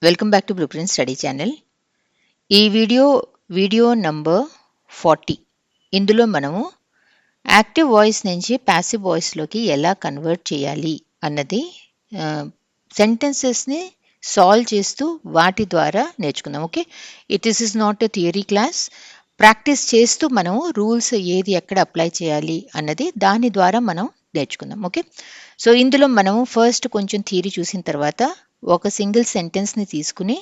Welcome back to blueprint study channel. ఈ video number 40. ఇందులో మనము యాక్టివ్ వాయిస్ నుంచి ప్యాసివ్ వాయిస్లోకి ఎలా కన్వర్ట్ చేయాలి అన్నది సెంటెన్సెస్ని సాల్వ్ చేస్తూ వాటి ద్వారా నేర్చుకుందాం. Okay, it is not a theory class. Practice చేస్తూ మనము రూల్స్ ఏది ఎక్కడ అప్లై చేయాలి అన్నది దాని ద్వారా మనం నేర్చుకుందాం. ఓకే, సో ఇందులో మనము ఫస్ట్ కొంచెం థియరీ చూసిన తర్వాత ఒక సింగిల్ సెంటెన్స్ని తీసుకుని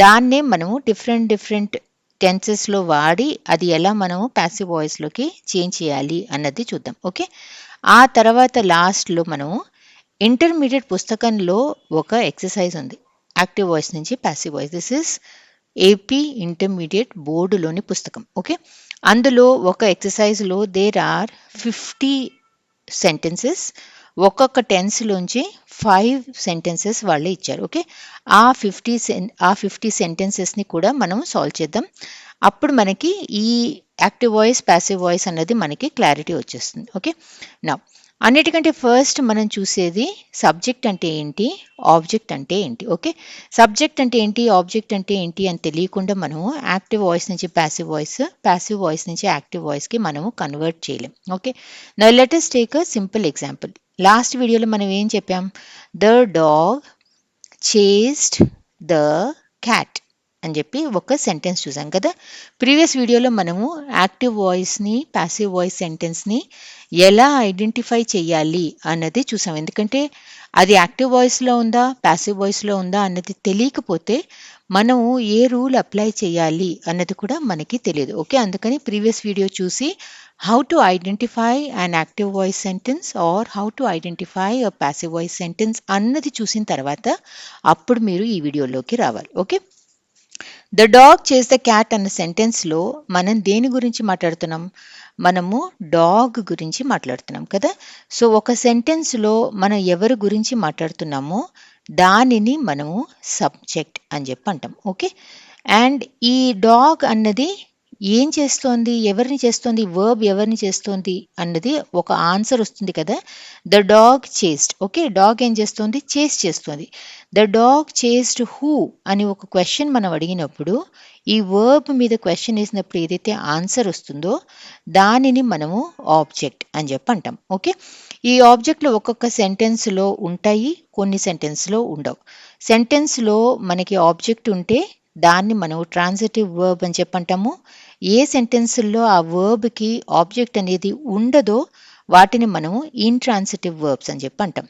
దాన్నే మనము డిఫరెంట్ టెన్సెస్లో వాడి అది ఎలా మనము ప్యాసివ్ వాయిస్లోకి చేంజ్ చేయాలి అన్నది చూద్దాం. ఓకే, ఆ తర్వాత లాస్ట్లో మనము ఇంటర్మీడియట్ పుస్తకంలో ఒక ఎక్సర్సైజ్ ఉంది యాక్టివ్ వాయిస్ నుంచి passive voice. This is AP intermediate బోర్డులోని పుస్తకం. ఓకే, అందులో ఒక ఎక్సర్సైజ్లో దేర్ ఆర్ 50 సెంటెన్సెస్. ఒక్కొక్క టెన్స్లోంచి 5 సెంటెన్సెస్ వాళ్ళే ఇచ్చారు. ఓకే, ఆ 50 సెంటెన్సెస్ని కూడా మనం సాల్వ్ చేద్దాం. అప్పుడు మనకి ఈ యాక్టివ్ వాయిస్ ప్యాసివ్ వాయిస్ అన్నది మనకి క్లారిటీ వచ్చేస్తుంది. ఓకే, నా అన్నిటికంటే ఫస్ట్ మనం చూసేది సబ్జెక్ట్ అంటే ఏంటి, ఆబ్జెక్ట్ అంటే ఏంటి. ఓకే, సబ్జెక్ట్ అంటే ఏంటి, ఆబ్జెక్ట్ అంటే ఏంటి అని తెలియకుండా మనము యాక్టివ్ వాయిస్ నుంచి ప్యాసివ్ వాయిస్ నుంచి యాక్టివ్ వాయిస్కి మనము కన్వర్ట్ చేయలేం. Okay, now let us take a simple example. Last వీడియోలో మనం ఏం చెప్పాం, the dog chased the cat అని చెప్పి ఒక సెంటెన్స్ చూసాం కదా. ప్రీవియస్ వీడియోలో మనము యాక్టివ్ వాయిస్ని ప్యాసివ్ వాయిస్ సెంటెన్స్ని ఎలా ఐడెంటిఫై చేయాలి అన్నది చూసాం. ఎందుకంటే అది యాక్టివ్ వాయిస్లో ఉందా ప్యాసివ్ వాయిస్లో ఉందా అన్నది తెలియకపోతే మనము ఏ రూల్ అప్లై చేయాలి అన్నది కూడా మనకి తెలియదు. ఓకే, అందుకని ప్రీవియస్ వీడియో చూసి how to identify an active voice sentence or how to identify a passive voice sentence అన్నది చూసిన తర్వాత అప్పుడు మీరు ఈ వీడియోలోకి రావాలి. ఓకే, ద డాగ్ చేస్ ద క్యాట్ అన్న సెంటెన్స్లో మనం దేని గురించి మాట్లాడుతున్నాం, మనము డాగ్ గురించి మాట్లాడుతున్నాం కదా. సో ఒక సెంటెన్స్లో మనం ఎవరి గురించి మాట్లాడుతున్నామో దానిని మనము సబ్జెక్ట్ అని చెప్పి అంటాం. ఓకే, అండ్ ఈ డాగ్ అన్నది ఏం చేస్తోంది, ఎవరిని చేస్తోంది, వర్బ్ ఎవరిని చేస్తోంది అన్నది ఒక ఆన్సర్ వస్తుంది కదా. The dog chased. Okay, dog ఏం చేస్తోంది, చేస్ చేస్తోంది. ద డాగ్ చేస్డ్ హూ అని ఒక క్వశ్చన్ మనం అడిగినప్పుడు ఈ వర్బ్ మీద క్వశ్చన్ వేసినప్పుడు ఏదైతే ఆన్సర్ వస్తుందో దానిని మనము ఆబ్జెక్ట్ అని చెప్పి అంటాం. ఓకే, ఈ ఆబ్జెక్ట్లో ఒక్కొక్క సెంటెన్స్లో ఉంటాయి, కొన్ని సెంటెన్స్లో ఉండవు. సెంటెన్స్లో మనకి ఆబ్జెక్ట్ ఉంటే దాన్ని మనం ట్రాన్సిటివ్ వర్బ్ అని చెప్పంటాము. ఏ సెంటెన్స్లో ఆ వర్బ్కి ఆబ్జెక్ట్ అనేది ఉండదో వాటిని మనము ఇంట్రాన్సిటివ్ వర్బ్స్ అని చెప్పి అంటాం.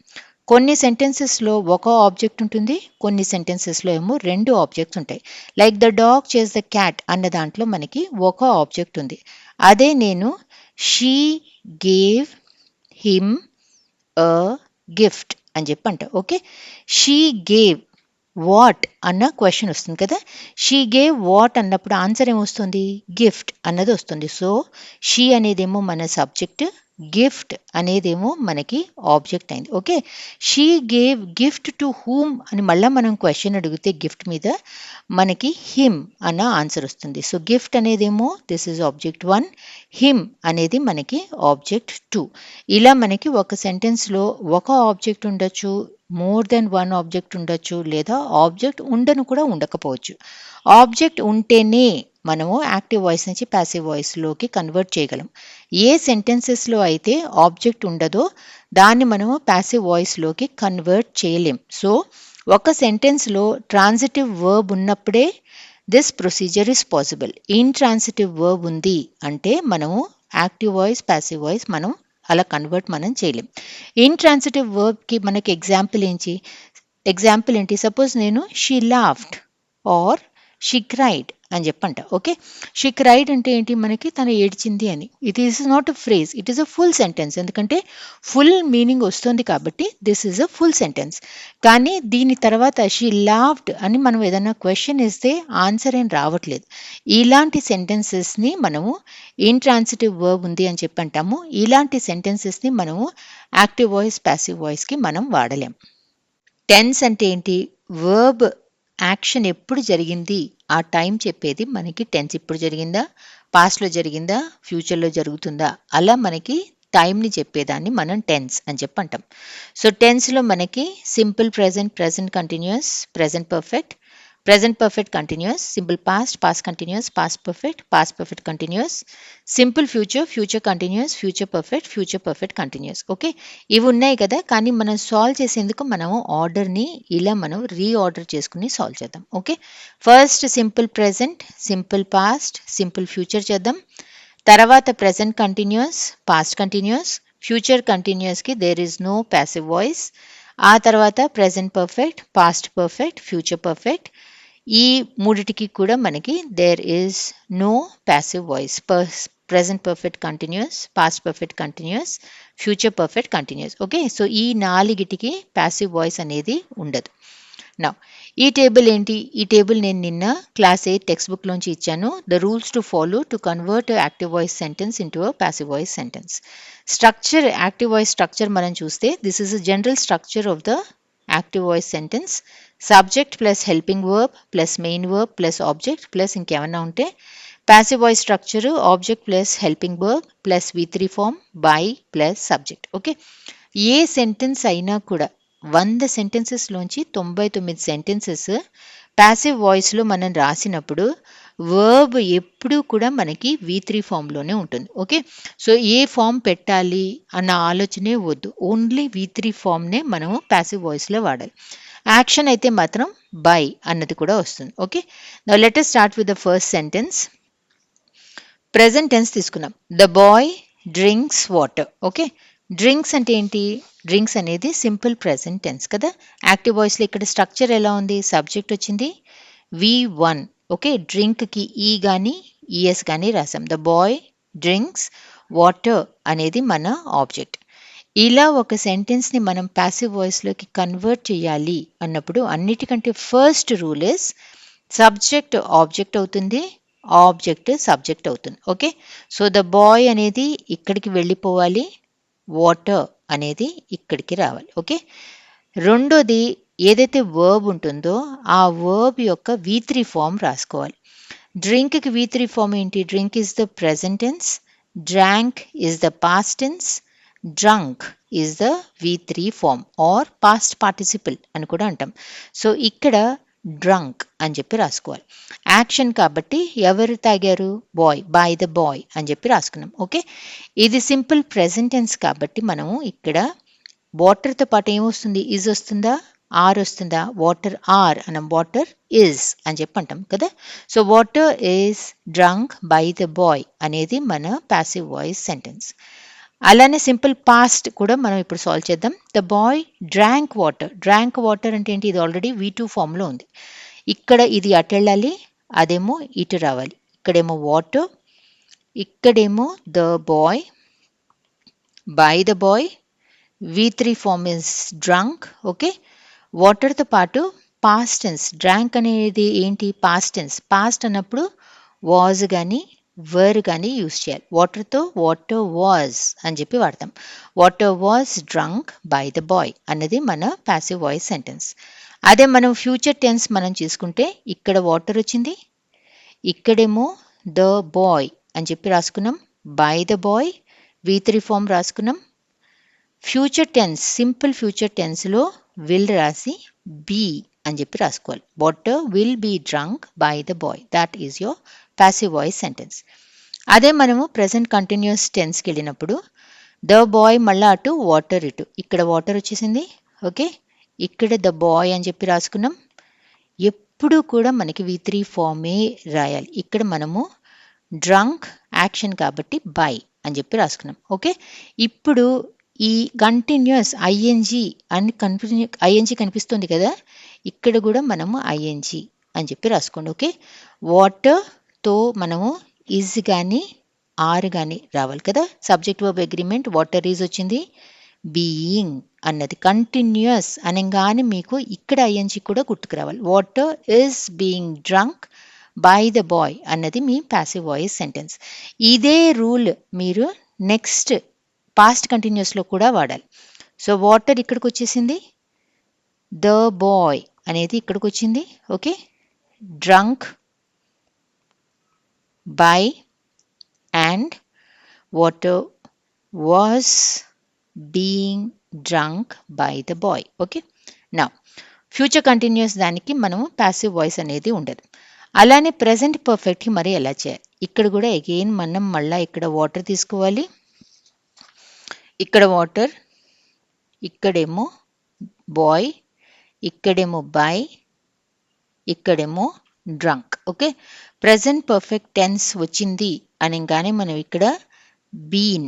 కొన్ని సెంటెన్సెస్లో ఒక ఆబ్జెక్ట్ ఉంటుంది, కొన్ని సెంటెన్సెస్లో ఏమో 2 ఆబ్జెక్ట్స్ ఉంటాయి. లైక్ ద డాగ్ చేస్ ద క్యాట్ అన్న దాంట్లో మనకి ఒక ఆబ్జెక్ట్ ఉంది. అదే నేను she gave him a gift అని చెప్పి అంట. ఓకే, షీ గేవ్ వాట్ అన్న క్వశ్చన్ వస్తుంది కదా. షీ గేవ్ వాట్ అన్నప్పుడు ఆన్సర్ ఏమొస్తుంది, గిఫ్ట్ అన్నది వస్తుంది. సో షీ అనేదేమో మన సబ్జెక్ట్, గిఫ్ట్ అనేదేమో మనకి ఆబ్జెక్ట్ అయింది. Okay, she gave gift to whom అని మళ్ళీ మనం క్వశ్చన్ అడిగితే గిఫ్ట్ మీద మనకి హిమ్ అన్న ఆన్సర్ వస్తుంది. సో గిఫ్ట్ అనేదేమో దిస్ ఇస్ ఆబ్జెక్ట్ 1, హిమ్ అనేది మనకి ఆబ్జెక్ట్ 2. ఇలా మనకి ఒక సెంటెన్స్లో ఒక ఆబ్జెక్ట్ ఉండొచ్చు, మోర్ దెన్ 1 ఆబ్జెక్ట్ ఉండొచ్చు, లేదా ఆబ్జెక్ట్ ఉండను కూడా ఉండకపోవచ్చు. ఆబ్జెక్ట్ ఉంటేనే మనము యాక్టివ్ వాయిస్ నుంచి ప్యాసివ్ వాయిస్లోకి కన్వర్ట్ చేయగలం. ఏ సెంటెన్సెస్లో అయితే ఆబ్జెక్ట్ ఉండదో దాన్ని మనము ప్యాసివ్ వాయిస్లోకి కన్వర్ట్ చేయలేం. సో ఒక సెంటెన్స్లో ట్రాన్సిటివ్ వర్బ్ ఉన్నప్పుడే this procedure is possible. Intransitive verb ఉంది అంటే మనము యాక్టివ్ వాయిస్ ప్యాసివ్ వాయిస్ మనం అలా కన్వర్ట్ మనం చేయలేం. ఇంట్రాన్సిటివ్ వర్బ్కి మనకి ఎగ్జాంపుల్ ఏంటి, సపోజ్ నేను she laughed or she cried అని చెప్పంట. ఓకే, షీ క్రైడ్ అంటే ఏంటి, మనకి తను ఏడ్చింది అని. It is not a phrase, it is a full sentence. ఎందుకంటే ఫుల్ మీనింగ్ వస్తుంది కాబట్టి this is a full sentence. కానీ దీని తర్వాత షీ లాఫ్డ్ అని మనం ఏదైనా క్వశ్చన్ ఇస్తే ఆన్సర్ ఏం రావట్లేదు. ఇలాంటి సెంటెన్సెస్ని మనము ఇంట్రాన్సిటివ్ వర్బ్ ఉంది అని చెప్పంటాము. ఇలాంటి సెంటెన్సెస్ని మనము యాక్టివ్ వాయిస్ ప్యాసివ్ వాయిస్కి మనం వాడలేం. టెన్స్ అంటే ఏంటి, వర్బ్ యాక్షన్ ఎప్పుడు జరిగింది ఆ టైం చెప్పేది మనకి టెన్స్. ఇప్పుడు జరిగిందా, పాస్ట్లో జరిగిందా, ఫ్యూచర్లో జరుగుతుందా, అలా మనకి టైంని చెప్పేదాన్ని మనం టెన్స్ అని చెప్పంటాం. సో టెన్స్లో మనకి simple present, present continuous, present perfect, Present perfect continuous, simple past, past continuous, past perfect continuous, simple future, future continuous, future perfect continuous. Okay, ఇవి ఉన్నాయి కదా. కానీ మనం సాల్వ్ చేసేందుకు మనము ఆర్డర్ని ఇలా మనం రీఆర్డర్ చేసుకుని సాల్వ్ చేద్దాం. Okay, first simple present, simple past, simple future చేద్దాం. తర్వాత present continuous, past continuous, future కంటిన్యూస్కి there is no passive voice. ఆ తర్వాత present perfect, past perfect, future perfect. ఈ మూడిటికి కూడా మనకి there is no passive voice. Present perfect continuous, past perfect continuous, future perfect continuous. Okay, so ఈ నాలుగిటికి passive voice అనేది ఉండదు. నా ఈ టేబుల్ ఏంటి? ఈ టేబుల్ నేను నిన్న క్లాస్ 8 టెక్స్ట్ బుక్లోంచి ఇచ్చాను. The rules to follow to convert active voice sentence into a passive voice sentence. Structure, active voice structure మనం చూస్తే this is a general structure of the active voice sentence. Subject plus helping verb plus main verb plus object plus ఇంకేమన్నా ఉంటే. Passive voice structure object plus helping verb plus V3 form by plus subject. Okay, ఏ sentence అయినా కూడా 100 సెంటెన్సెస్లోంచి 99 sentences passive వాయిస్లో మనం రాసినప్పుడు verb ఎప్పుడూ కూడా మనకి V3 ఫామ్లోనే ఉంటుంది. ఓకే, సో ఏ ఫామ్ పెట్టాలి అన్న ఆలోచనే వద్దు, ఓన్లీ V3 ఫామ్నే మనము ప్యాసివ్ వాయిస్లో వాడాలి. యాక్షన్ అయితే మాత్రం బై అన్నది కూడా వస్తుంది. Okay, now let us start with the first sentence. Present tense తీసుకున్నాం. The boy drinks water. Okay, drinks అంటే ఏంటి? డ్రింక్స్ అనేది సింపుల్ ప్రెజెంట్ టెన్స్ కదా. యాక్టివ్ వాయిస్లో ఇక్కడ స్ట్రక్చర్ ఎలా ఉంది? సబ్జెక్ట్ వచ్చింది V1. ఓకే, డ్రింక్కి ఈ కానీ ఈఎస్ కానీ రాసాం. ద బాయ్ డ్రింక్స్ వాటర్ అనేది మన ఆబ్జెక్ట్. ఇలా ఒక సెంటెన్స్ని మనం ప్యాసివ్ వాయిస్లోకి కన్వర్ట్ చేయాలి అన్నప్పుడు అన్నిటికంటే first rule is subject object అవుతుంది, ఆబ్జెక్ట్ సబ్జెక్ట్ అవుతుంది. ఓకే, సో ద బాయ్ అనేది ఇక్కడికి వెళ్ళిపోవాలి, వాటర్ అనేది ఇక్కడికి రావాలి. ఓకే, రెండోది ఏదైతే వర్బ్ ఉంటుందో ఆ వర్బ్ యొక్క V3 ఫామ్ రాసుకోవాలి. డ్రింక్కి V3 ఫామ్ ఏంటి? Drink is the present tense, drank is the past tense, drunk is the V3 form or past participle అని కూడా అంటాం. సో ఇక్కడ డ్రంక్ అని చెప్పి రాసుకోవాలి. యాక్షన్ కాబట్టి ఎవరు తాగారు? బాయ్, బై ద బాయ్ అని చెప్పి రాసుకున్నాం. ఓకే, ఇది సింపుల్ ప్రెజెంట్ టెన్స్ కాబట్టి మనము ఇక్కడ వాటర్తో పాటు ఏమొస్తుంది? ఈజ్ వస్తుందా, ఆర్ వస్తుందా? వాటర్ ఆర్ అనం, వాటర్ ఈజ్ అని చెప్పి అంటాం కదా. So water is drunk by the bye అనేది మన ప్యాసివ్ వాయిస్ సెంటెన్స్. అలానే సింపుల్ పాస్ట్ కూడా మనం ఇప్పుడు సాల్వ్ చేద్దాం. The boy drank water. Drank water అంటే ఏంటి? ఇది ఆల్రెడీ V2 ఫామ్లో ఉంది. ఇక్కడ ఇది అటు వెళ్ళాలి, అదేమో ఇటు రావాలి. ఇక్కడేమో వాటర్, ఇక్కడేమో the boy, by the boy, V3 form is drunk. Okay, వాటర్తో పాటు పాస్ట్ టెన్స్. డ్రాంక్ అనేది ఏంటి? Past tense. పాస్ట్ అన్నప్పుడు వాజ్ కానీ వర్ కానీ యూజ్ చేయాలి. వాటర్తో వాటర్ వాజ్ అని చెప్పి వాడతాం. Water was drunk by the bye అన్నది మన ప్యాసివ్ వాయిస్ సెంటెన్స్. అదే మనం ఫ్యూచర్ టెన్స్ మనం తీసుకుంటే ఇక్కడ వాటర్ వచ్చింది, ఇక్కడేమో ద బాయ్ అని చెప్పి రాసుకున్నాం, by the boy V3 form రాసుకున్నాం. ఫ్యూచర్ టెన్స్, సింపుల్ ఫ్యూచర్ టెన్స్లో విల్ రాసి బీ అని చెప్పి రాసుకోవాలి. Water will be drunk by the boy, that is your passive voice sentence. అదే మనము ప్రెజెంట్ కంటిన్యూస్ టెన్స్కి వెళ్ళినప్పుడు ద బాయ్ మళ్ళీ అటు వాటర్ ఇటు, ఇక్కడ వాటర్ వచ్చేసింది. ఓకే, ఇక్కడ ద బాయ్ అని చెప్పి రాసుకున్నాం. ఎప్పుడు కూడా మనకి V3 ఫామే రాయాలి. ఇక్కడ మనము డ్రంక్ యాక్షన్ కాబట్టి బై అని చెప్పి రాసుకున్నాం. ఓకే, ఇప్పుడు ఈ కంటిన్యూస్ ఐఎన్జీ అని ఐఎన్జీ కనిపిస్తుంది కదా, ఇక్కడ కూడా మనము ఐఎన్జీ అని చెప్పి రాసుకోండి. ఓకే, వాటర్తో మనము ఈజ్ కానీ ఆర్ కానీ రావాలి కదా. Subject verb agreement water is వచ్చింది, బీయింగ్ అన్నది కంటిన్యూస్ అనగానే మీకు ఇక్కడ ఐఎన్జీ కూడా గుర్తుకు రావాలి. Water is being drunk by the bye అన్నది మీ ప్యాసివ్ వాయిస్ సెంటెన్స్. ఇదే రూల్ మీరు నెక్స్ట్ పాస్ట్ కంటిన్యూస్లో కూడా వాడాలి. సో వాటర్ ఇక్కడికి వచ్చేసింది, ద బాయ్ అనేది ఇక్కడికి వచ్చింది. Okay, drunk by and water was being drunk by the boy. Okay, నా ఫ్యూచర్ కంటిన్యూస్ దానికి మనము ప్యాసివ్ వాయిస్ అనేది ఉండదు. అలానే ప్రెజెంట్ పర్ఫెక్ట్‌కి మరి ఎలా చేయాలి? ఇక్కడ కూడా అగైన్ మనం మళ్ళా ఇక్కడ వాటర్ తీసుకోవాలి. ఇక్కడ వాటర్, ఇక్కడేమో బాయ్, ఇక్కడేమో బై, ఇక్కడేమో drunk. Okay, present perfect tense వచ్చింది అనగానే మనం ఇక్కడ బీన్,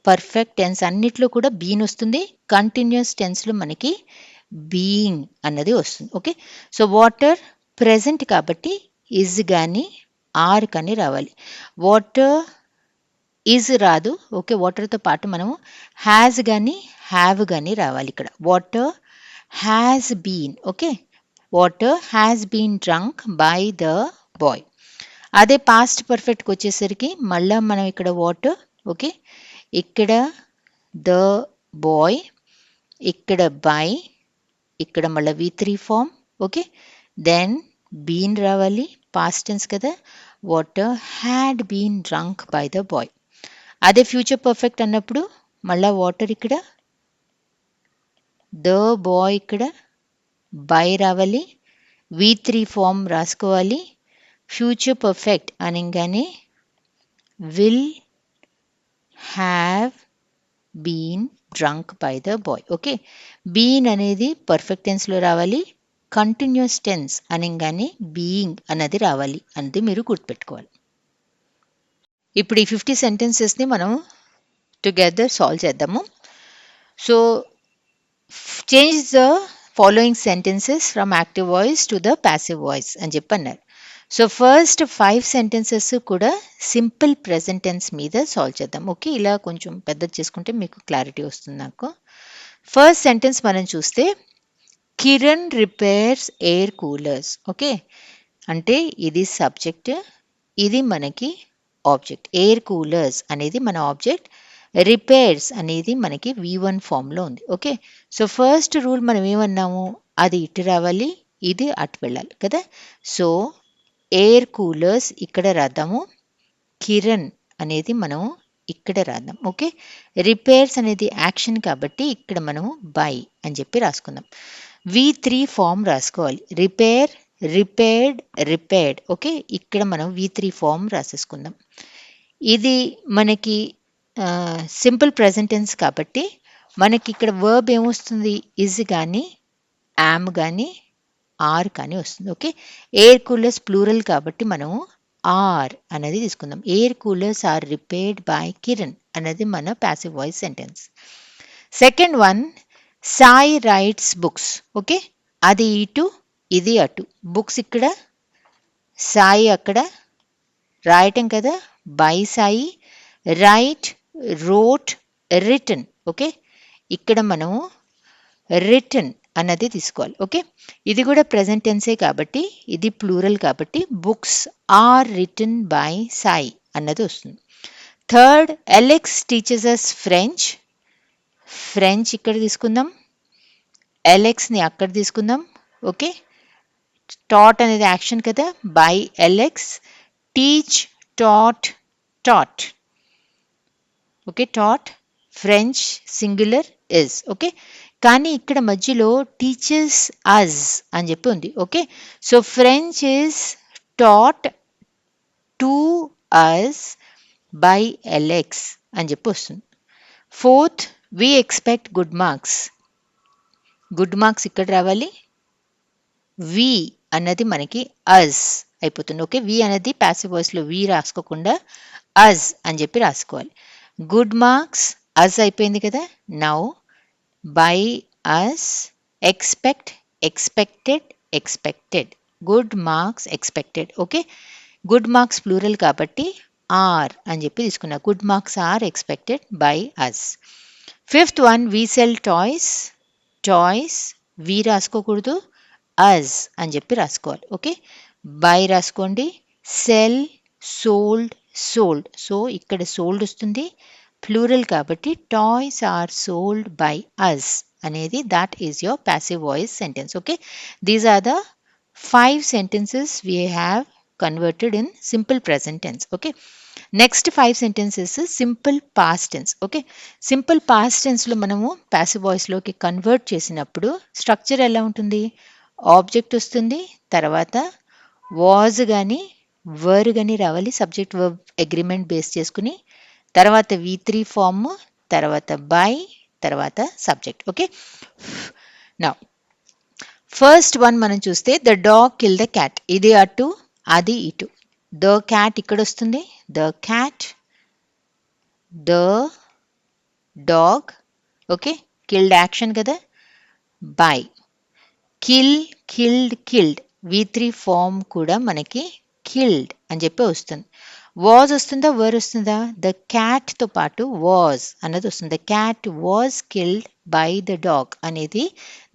పర్ఫెక్ట్ టెన్స్ అన్నిట్లో కూడా బీన్ వస్తుంది. కంటిన్యూస్ టెన్స్లో మనకి బీయింగ్ అన్నది వస్తుంది. ఓకే, సో వాటర్ ప్రెజెంట్ కాబట్టి ఇజ్ కానీ ఆర్ కానీ రావాలి. వాటర్ ఈజ్ రాదు. ఓకే, వాటర్తో పాటు మనము హ్యాజ్ కానీ హ్యావ్ కానీ రావాలి. ఇక్కడ water has been. Okay, water has been drunk by the boy. అదే పాస్ట్ పర్ఫెక్ట్కి వచ్చేసరికి మళ్ళీ మనం ఇక్కడ వాటర్, ఓకే, ఇక్కడ ద బాయ్, ఇక్కడ బై, ఇక్కడ మళ్ళీ V3 form. Okay, then been రావాలి, పాస్ట్ టెన్స్ కదా, water had been drunk by the boy. అదే ఫ్యూచర్ పర్ఫెక్ట్ అన్నప్పుడు మళ్ళా వాటర్ ఇక్కడ, ద బాయ్ ఇక్కడ, బై రావాలి, V3 ఫామ్ రాసుకోవాలి. ఫ్యూచర్ పర్ఫెక్ట్ అనగానే will have been drunk by the boy. Okay, been అనేది పర్ఫెక్ట్ టెన్స్లో రావాలి. కంటిన్యూస్ టెన్స్ అనగానే బీయింగ్ అన్నది రావాలి అనేది మీరు గుర్తుపెట్టుకోవాలి. ఇప్పుడు ఈ 50 సెంటెన్సెస్ని మనం టుగెదర్ సాల్వ్ చేద్దాము. So change the following sentences from active voice to the passive voice అని చెప్పి అన్నారు. సో ఫస్ట్ 5 సెంటెన్సెస్ కూడా సింపుల్ ప్రెజెంట్ టెన్స్ మీద సాల్వ్ చేద్దాం. ఓకే, ఇలా కొంచెం పెద్దది చేసుకుంటే మీకు క్లారిటీ వస్తుంది నాకు. ఫస్ట్ సెంటెన్స్ మనం చూస్తే Kiran repairs air coolers. Okay, అంటే ఇది సబ్జెక్ట్, ఇది మనకి ఆబ్జెక్ట్. ఎయిర్ కూలర్స్ అనేది మన ఆబ్జెక్ట్, రిపేర్స్ అనేది మనకి V1 ఫామ్లో ఉంది. ఓకే, సో ఫస్ట్ రూల్ మనం ఏమన్నాము, అది ఇటు రావాలి, ఇది అటు వెళ్ళాలి కదా. సో ఎయిర్ కూలర్స్ ఇక్కడ రాద్దాము, కిరణ్ అనేది మనము ఇక్కడ రాద్దాం. ఓకే, రిపేర్స్ అనేది యాక్షన్ కాబట్టి ఇక్కడ మనము బై అని చెప్పి రాసుకుందాం. V3 ఫామ్ రాసుకోవాలి, రిపేర్, రిపేర్డ్, రిపేర్డ్. ఓకే, ఇక్కడ మనం V3 ఫామ్ రాసేసుకుందాం. ఇది మనకి సింపుల్ ప్రెజెంట్ టెన్స్ కాబట్టి మనకి ఇక్కడ వర్బ్ ఏమొస్తుంది, ఇజ్ కానీ యామ్ కానీ ఆర్ కానీ వస్తుంది. ఓకే, ఎయిర్ కూలర్స్ ప్లూరల్ కాబట్టి మనము ఆర్ అనేది తీసుకుందాం. Air coolers are repaired by Kiran అనేది మన passive voice sentence. Second one, Sai writes books. Okay, అది ఇటు, ఇది అటు. బుక్స్ ఇక్కడ, సాయి అక్కడ, రాయటం కదా, by Sai, write, wrote, written. Okay, ఇక్కడ మనము రిటన్ అన్నది తీసుకోవాలి. ఓకే, ఇది కూడా ప్రెజెంట్ టెన్సే కాబట్టి ఇది ప్లూరల్ కాబట్టి books are written by Sai అన్నది వస్తుంది. Third, Alex teaches us French. French ఇక్కడ తీసుకుందాం, అలెక్స్ని అక్కడ తీసుకుందాం. ఓకే, టాట్ అనేది యాక్షన్ కదా, by Alex, teach, taught, taught. Okay, taught, French singular, is. Okay, కానీ ఇక్కడ మధ్యలో టీచర్స్ అస్ అని చెప్పి ఉంది. Okay, so French is taught to us by Alex అని చెప్పి వస్తుంది. Fourth, we expect good marks. Good marks ఇక్కడ రావాలి, వి అన్నది మనకి అస్ అయిపోతుంది. ఓకే, వి అనేది ప్యాసివ్ వాయిస్లో వి రాసుకోకుండా అస్ అని చెప్పి రాసుకోవాలి. గుడ్ మార్క్స్ అస్ అయిపోయింది కదా. Now by us, expect, expected, expected, good marks expected. Okay, good marks plural కాబట్టి ఆర్ అని చెప్పి తీసుకున్నా. Good marks are expected by us. Fifth one, we sell toys. Toys we రాసుకోకూడదు, అస్ అని చెప్పి రాసుకోవాలి. ఓకే, బై రాసుకోండి, సెల్, సోల్డ్, సోల్డ్. సో ఇక్కడ సోల్డ్ వస్తుంది, ప్లూరల్ కాబట్టి toys are sold by us అనేది that is your passive voice sentence. Okay, these are the 5 sentences we have converted in simple present tense. Okay, next 5 sentences simple past tense. Okay, simple past tense లో మనము passive voice లోకి convert చేసినప్పుడు structure ఎలా ఉంటుంది, object వస్తుంది, తర్వాత was కానీ were కానీ రావాలి, సబ్జెక్ట్ వర్బ్ అగ్రిమెంట్ బేస్ చేసుకుని, తర్వాత V3 ఫామ్, తర్వాత బై, తర్వాత సబ్జెక్ట్. ఓకే, నా ఫస్ట్ వన్ మనం చూస్తే the dog kill the cat. ఇది అటు, అది ఇటు. ద క్యాట్ ఇక్కడ వస్తుంది, the cat, the dog, okay, killed action కదా, by, kill, killed, killed, V3 form కూడా మనకి కిల్డ్ అని చెప్పి వస్తుంది. వాజ్ వస్తుందా, వర్ వస్తుందా? ద క్యాట్తో పాటు వాజ్ అన్నది వస్తుంది. The cat was killed by the dog అనేది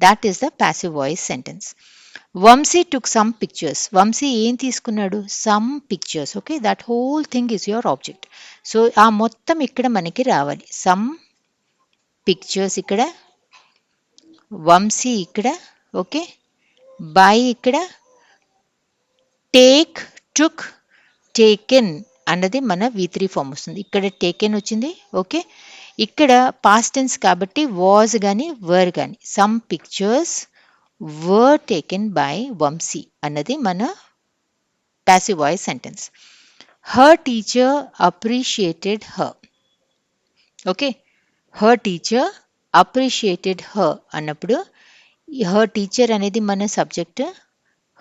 that is the passive voice sentence. Vamshi took some pictures. Vamshi ఏం తీసుకున్నాడు? Some pictures. Okay, that whole thing is your object. So ఆ మొత్తం ఇక్కడ మనకి రావాలి. సమ్ పిక్చర్స్ ఇక్కడ, వంశీ ఇక్కడ, ఓకే, బై ఇక్కడ, టేక్, టుక్, టేకెన్ అన్నది మన V3 ఫామ్ వస్తుంది. ఇక్కడ టేకెన్ వచ్చింది. ఓకే, ఇక్కడ పాస్ట్ టెన్స్ కాబట్టి వాజ్ కానీ వర్ కానీ, some pictures were taken by Vamshi అన్నది మన passive voice sentence. Her teacher appreciated her. Okay, her teacher appreciated her అన్నప్పుడు హర్ టీచర్ అనేది మన సబ్జెక్ట్,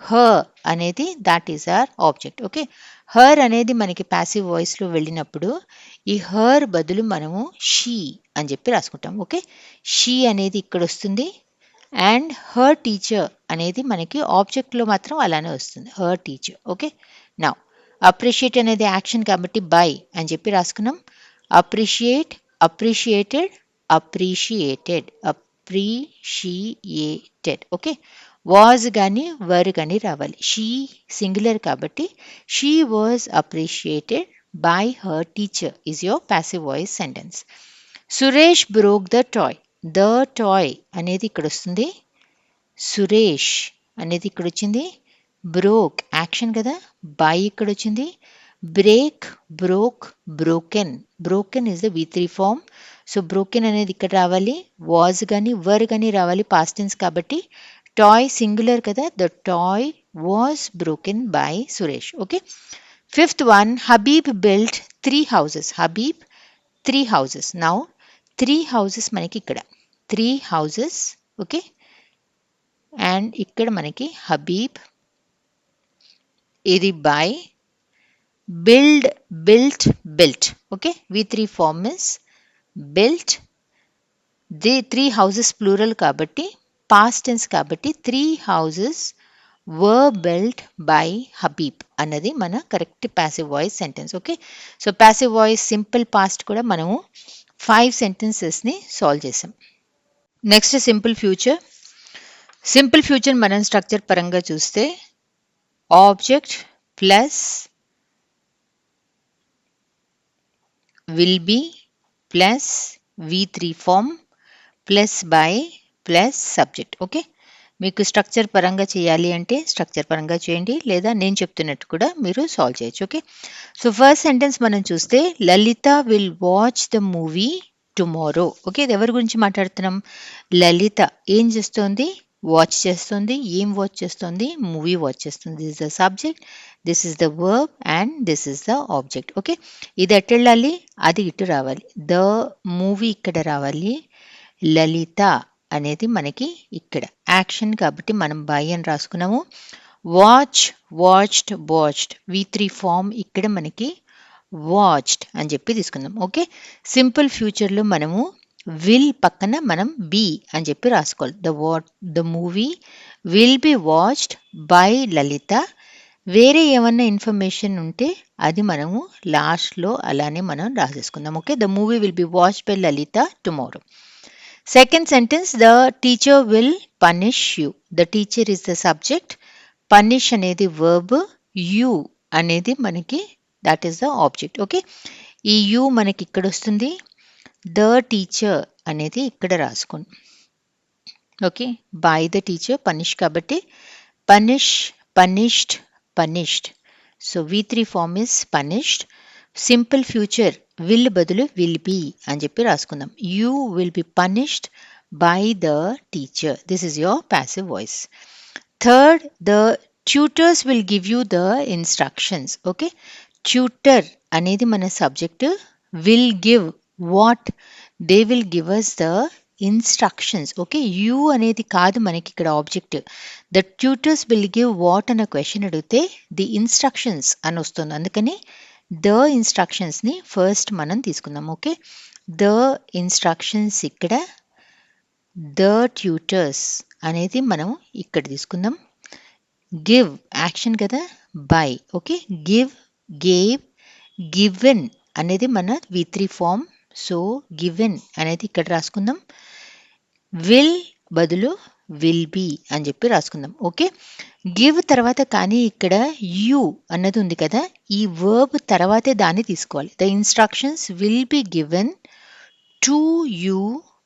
హర్ అనేది that is our object. Okay, her అనేది మనకి ప్యాసివ్ వాయిస్లో వెళ్ళినప్పుడు ఈ హర్ బదులు మనము షీ అని చెప్పి రాసుకుంటాం. ఓకే, షీ అనేది ఇక్కడ వస్తుంది, అండ్ హర్ టీచర్ అనేది మనకి ఆబ్జెక్ట్లో మాత్రం అలానే వస్తుంది, her teacher. Okay, now appreciate అనేది యాక్షన్ కాబట్టి బై అని చెప్పి రాసుకున్నాం. Appreciate, appreciated, appreciated, appreciated. Okay, was కానీ వర్ కానీ రావాలి. షీ సింగులర్ కాబట్టి she was appreciated by her teacher is your passive voice sentence. Suresh broke the toy. The toy అనేది ఇక్కడ వస్తుంది, సురేష్ అనేది ఇక్కడ వచ్చింది, బ్రోక్ యాక్షన్ కదా, బై ఇక్కడ వచ్చింది, break, broke, broken. Broken is the V3 form. So broken అనేది ఇక్కడ రావాలి, వాజ్ కానీ వర్ కానీ రావాలి, పాస్ట్ టెన్స్ కాబట్టి. టాయ్ సింగులర్ కదా, the toy was broken by Suresh. Okay, fifth one, Habib built 3 houses. Habib 3 houses. Now 3 houses మనకి ఇక్కడ 3 houses. ఓకే, అండ్ ఇక్కడ మనకి హబీబ్, ఇది by, build, built, built. Okay, V3 form is built. The 3 houses plural కాబట్టి, past tense కాబట్టి 3 houses were built by Habib అన్నది మన correct passive voice sentence. Okay, so passive voice simple past కూడా మనము 5 సెంటెన్సెస్ని సాల్వ్ చేసాం. Next simple future. Simple future మనం structure పరంగా చూస్తే object plus will be plus V3 form plus by plus subject. Okay, మీకు స్ట్రక్చర్ పరంగా చేయాలి అంటే స్ట్రక్చర్ పరంగా చేయండి, లేదా నేను చెప్తున్నట్టు కూడా మీరు సాల్వ్ చేయొచ్చు. ఓకే, సో ఫస్ట్ సెంటెన్స్ మనం చూస్తే Lalitha will watch the movie tomorrow. Okay, ఇది ఎవరి గురించి మాట్లాడుతున్నాం? లలిత ఏం చేస్తుంది? వాచ్ చేస్తుంది. ఏం వాచ్ చేస్తుంది? మూవీ వాచ్ చేస్తుంది. This is the subject, this is the verb, and this is the object. Okay, ఇది ఎటు వెళ్ళాలి? అది ఇటు రావాలి. ద మూవీ ఇక్కడ రావాలి, లలిత అనేది మనకి ఇక్కడ యాక్షన్ కాబట్టి మనం బై అని రాసుకున్నాము. Watch, watched, watched, V3 form ఇక్కడ మనకి వాచ్డ్ అని చెప్పి తీసుకుందాం. ఓకే, సింపుల్ ఫ్యూచర్లో మనము విల్ పక్కన మనం బి అని చెప్పి రాసుకోవాలి. The movie will be watched by Lalitha. వేరే ఏమన్నా ఇన్ఫర్మేషన్ ఉంటే అది మనము లాస్ట్లో అలానే మనం రాసేసుకుందాం. Okay, the movie will be watched by Lalitha tomorrow. Second sentence, the teacher will punish you. The teacher is the subject, punish అనేది వర్బ్, యూ అనేది మనకి that is the object. Okay, ఈ యూ మనకి ఇక్కడ వస్తుంది, ద టీచర్ అనేది ఇక్కడ రాసుకోండి. Okay, by the teacher, punish కాబట్టి punish, punished, punished. So V3 form is punished. Simple future will బదులు విల్ బీ అని చెప్పి రాసుకుందాం. You will be punished by the teacher. This is your passive voice. Third, the tutors will give you the instructions. Okay, tutor అనేది మన subject, will give what, they will give us the instructions. Okay, you అనేది కాదు మనకి ఇక్కడ object. The tutors will give what అన్న question అడిగితే the instructions అని వస్తుంది, అందుకని ద ఇన్స్ట్రక్షన్స్ని ఫస్ట్ మనం తీసుకుందాం. ఓకే, ద ఇన్స్ట్రక్షన్స్ ఇక్కడ, ద ట్యూటర్స్ అనేది మనం ఇక్కడ తీసుకుందాం. గివ్ యాక్షన్ కదా, by. Okay, give, gave, given అనేది మన V3 ఫామ్. సో గివెన్ అనేది ఇక్కడ రాసుకుందాం. విల్ బదులు విల్ బీ అని చెప్పి రాసుకుందాం. ఓకే, గివ్ తర్వాత కానీ ఇక్కడ యూ అన్నది ఉంది కదా, ఈ వర్బ్ తర్వాతే దాన్ని తీసుకోవాలి. The instructions will be given to you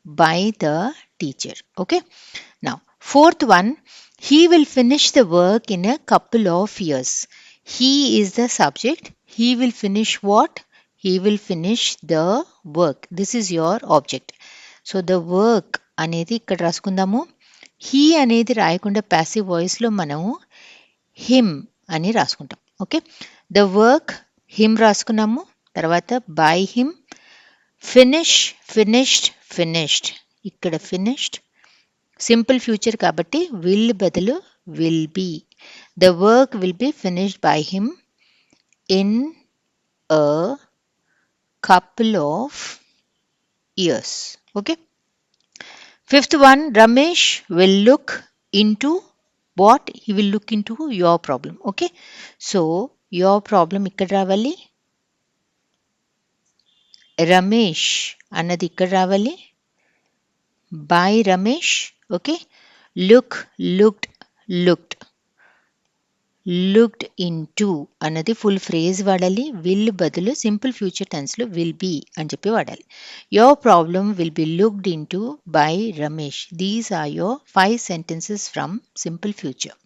by the teacher. Okay, now fourth one, he will finish the work in a couple of years. He is the subject, he will finish what, he will finish the work. This is your object. So the work అనేది ఇక్కడ రాసుకుందాము. he అనేది రాయకుండా passive voice లో మనము him అని రాసుకుంటాం. Okay, the work him రాసుకున్నాము, తర్వాత by him, finish, finished, finished, ఇక్కడ ఫినిష్డ్ సింపుల్ ఫ్యూచర్ కాబట్టి విల్ బదులు will be. The work will be finished by him in a couple of years. Okay, fifth one, Ramesh will look into what, he will look into your problem. Okay, so your problem ఇక్కడ రావాలి, రమేష్ అన్నది ఇక్కడ రావాలి, by Ramesh. Okay, look, looked, looked, looked in to అన్నది full phrase వాడాలి, will బదులు simple future టెన్స్లో will be అని చెప్పి వాడాలి. Your problem will be looked into by Ramesh. These are your 5 sentences from simple future.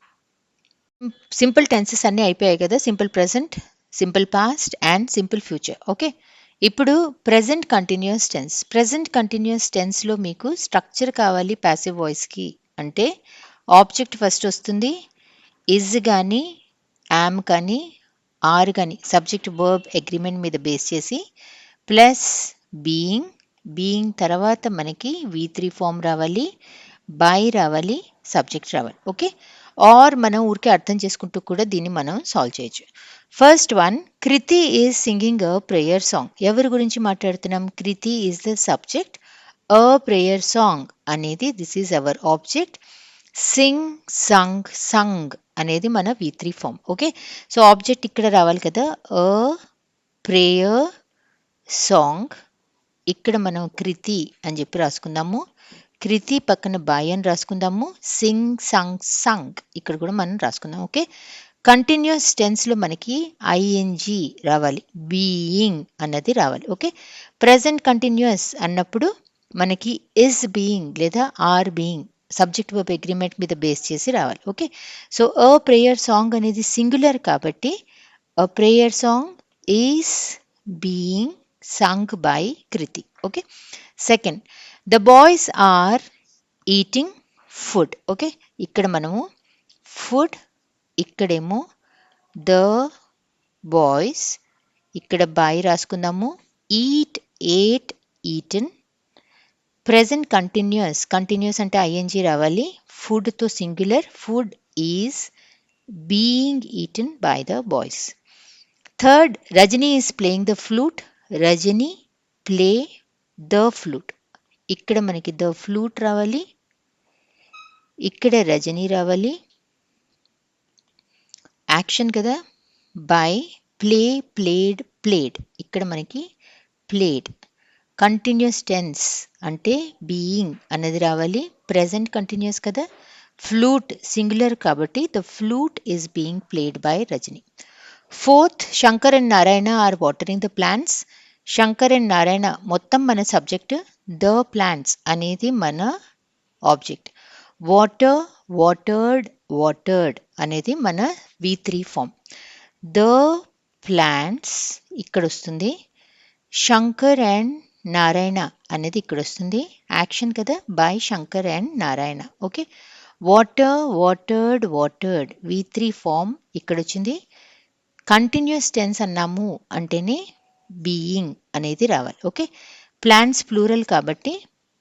Simple tenses అన్నీ అయిపోయాయి కదా, simple present, simple past and simple future. Okay, ఇప్పుడు present continuous tense. Present continuous టెన్స్లో మీకు structure కావాలి passive వాయిస్కి అంటే object first వస్తుంది, ఇజ్ కానీ, యామ్ కానీ, ఆర్ కానీ సబ్జెక్ట్ వర్బ్ అగ్రిమెంట్ మీద బేస్ చేసి, ప్లస్ బీయింగ్, బీయింగ్ తర్వాత మనకి V3 ఫామ్ రావాలి, బై రావాలి, సబ్జెక్ట్ రావాలి. ఓకే, ఆర్ మనం ఊరికే అర్థం చేసుకుంటూ కూడా దీన్ని మనం సాల్వ్ చేయొచ్చు. First one, Kriti is singing a prayer song. ఎవరి గురించి మాట్లాడుతున్నాం, Kriti is the subject, a prayer song అనేది this is our object, sing, sung, sung అనేది మన V3 form. Okay, so object ఇక్కడ రావాలి కదా, అ ప్రేయర్ సాంగ్, ఇక్కడ మనం కృతి అని చెప్పి రాసుకుందాము, కృతి పక్కన బై అని రాసుకుందాము, సింగ్, సంగ్, సంగ్ ఇక్కడ కూడా మనం రాసుకుందాం. ఓకే, కంటిన్యూస్ టెన్స్లో మనకి ఐఎన్జి రావాలి, బీయింగ్ అన్నది రావాలి. ఓకే, ప్రెజెంట్ కంటిన్యూస్ అన్నప్పుడు మనకి ఇస్ బీయింగ్ లేదా are being subject verb agreement మీద బేస్ చేసి రావాలి. Okay, so a prayer song అనేది సింగులర్ కాబట్టి a prayer song is being sung by Kriti. Okay, second, the boys are eating food. Okay, ఇక్కడ మనము ఫుడ్, ఇక్కడేమో the boys, ఇక్కడ by రాసుకుందాము, eat, ate, eaten. Present continuous, continuous అంటే ING రావాలి, ఫుడ్తో singular, food is being eaten by the boys. Third, Rajani is playing the flute, Rajani play the flute, ఇక్కడ మనకి ద ఫ్లూట్ రావాలి, ఇక్కడ రజనీ రావాలి, యాక్షన్ కదా, బై, ప్లే, ప్లేడ్, ప్లేడ్, ఇక్కడ మనకి ప్లేడ్. కంటిన్యూస్ టెన్స్ అంటే బీయింగ్ అన్నది రావాలి, ప్రెజెంట్ కంటిన్యూస్ కదా, ఫ్లూట్ సింగులర్ కాబట్టి the flute is being played by Rajani. Fourth, Shankar and Narayana are watering the plants. Shankar and Narayana మొత్తం మన సబ్జెక్ట్, ద ప్లాంట్స్ అనేది మన ఆబ్జెక్ట్, వాటర్, వాటర్డ్, వాటర్డ్ అనేది మన V3 ఫామ్. ద ప్లాంట్స్ ఇక్కడ వస్తుంది, శంకర్ అండ్ నారాయణ అనేది ఇక్కడ వస్తుంది, యాక్షన్ కదా, by Shankar and Narayana. Okay, water, watered, watered V3 form ఇక్కడ వచ్చింది. కంటిన్యూస్ టెన్స్ అన్నాము అంటేనే బీయింగ్ అనేది రావాలి. ఓకే, ప్లాంట్స్ ప్లూరల్ కాబట్టి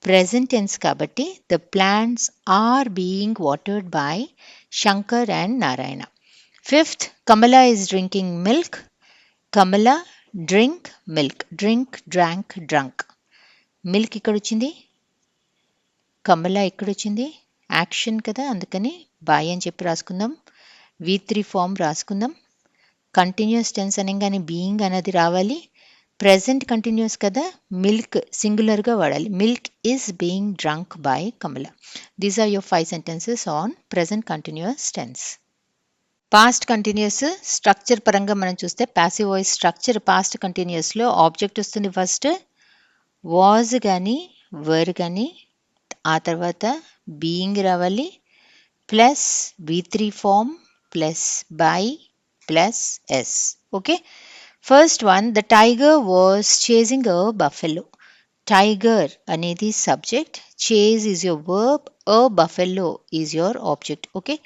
ప్రెజెంట్ టెన్స్ కాబట్టి the plants are being watered by Shankar and Narayana. Fifth, Kamala is drinking milk. Kamala drink milk, drink, drank, drunk. Milk ఇక్కడ వచ్చింది, కమల ఇక్కడ వచ్చింది, యాక్షన్ కదా అందుకని బై అని చెప్పి రాసుకుందాం. V3 ఫామ్ రాసుకుందాం. కంటిన్యూస్ టెన్స్ అనగానే బీయింగ్ అనేది రావాలి. ప్రెజెంట్ కంటిన్యూస్ కదా, మిల్క్ సింగులర్గా వాడాలి. Milk is being drunk by Kamala. These are your 5 sentences on present continuous tense. Past continuous structure పరంగా మనం చూస్తే ప్యాసివ్ వాయిస్ స్ట్రక్చర్ పాస్ట్ కంటిన్యూస్లో ఆబ్జెక్ట్ వస్తుంది ఫస్ట్, వాజ్ కానీ వర్ కానీ, ఆ తర్వాత బీయింగ్ రావాలి plus V3 form plus by plus S. Okay, first one, the tiger was chasing a buffalo. Tiger అనేది subject, chase is your verb, a buffalo is your object. Okay,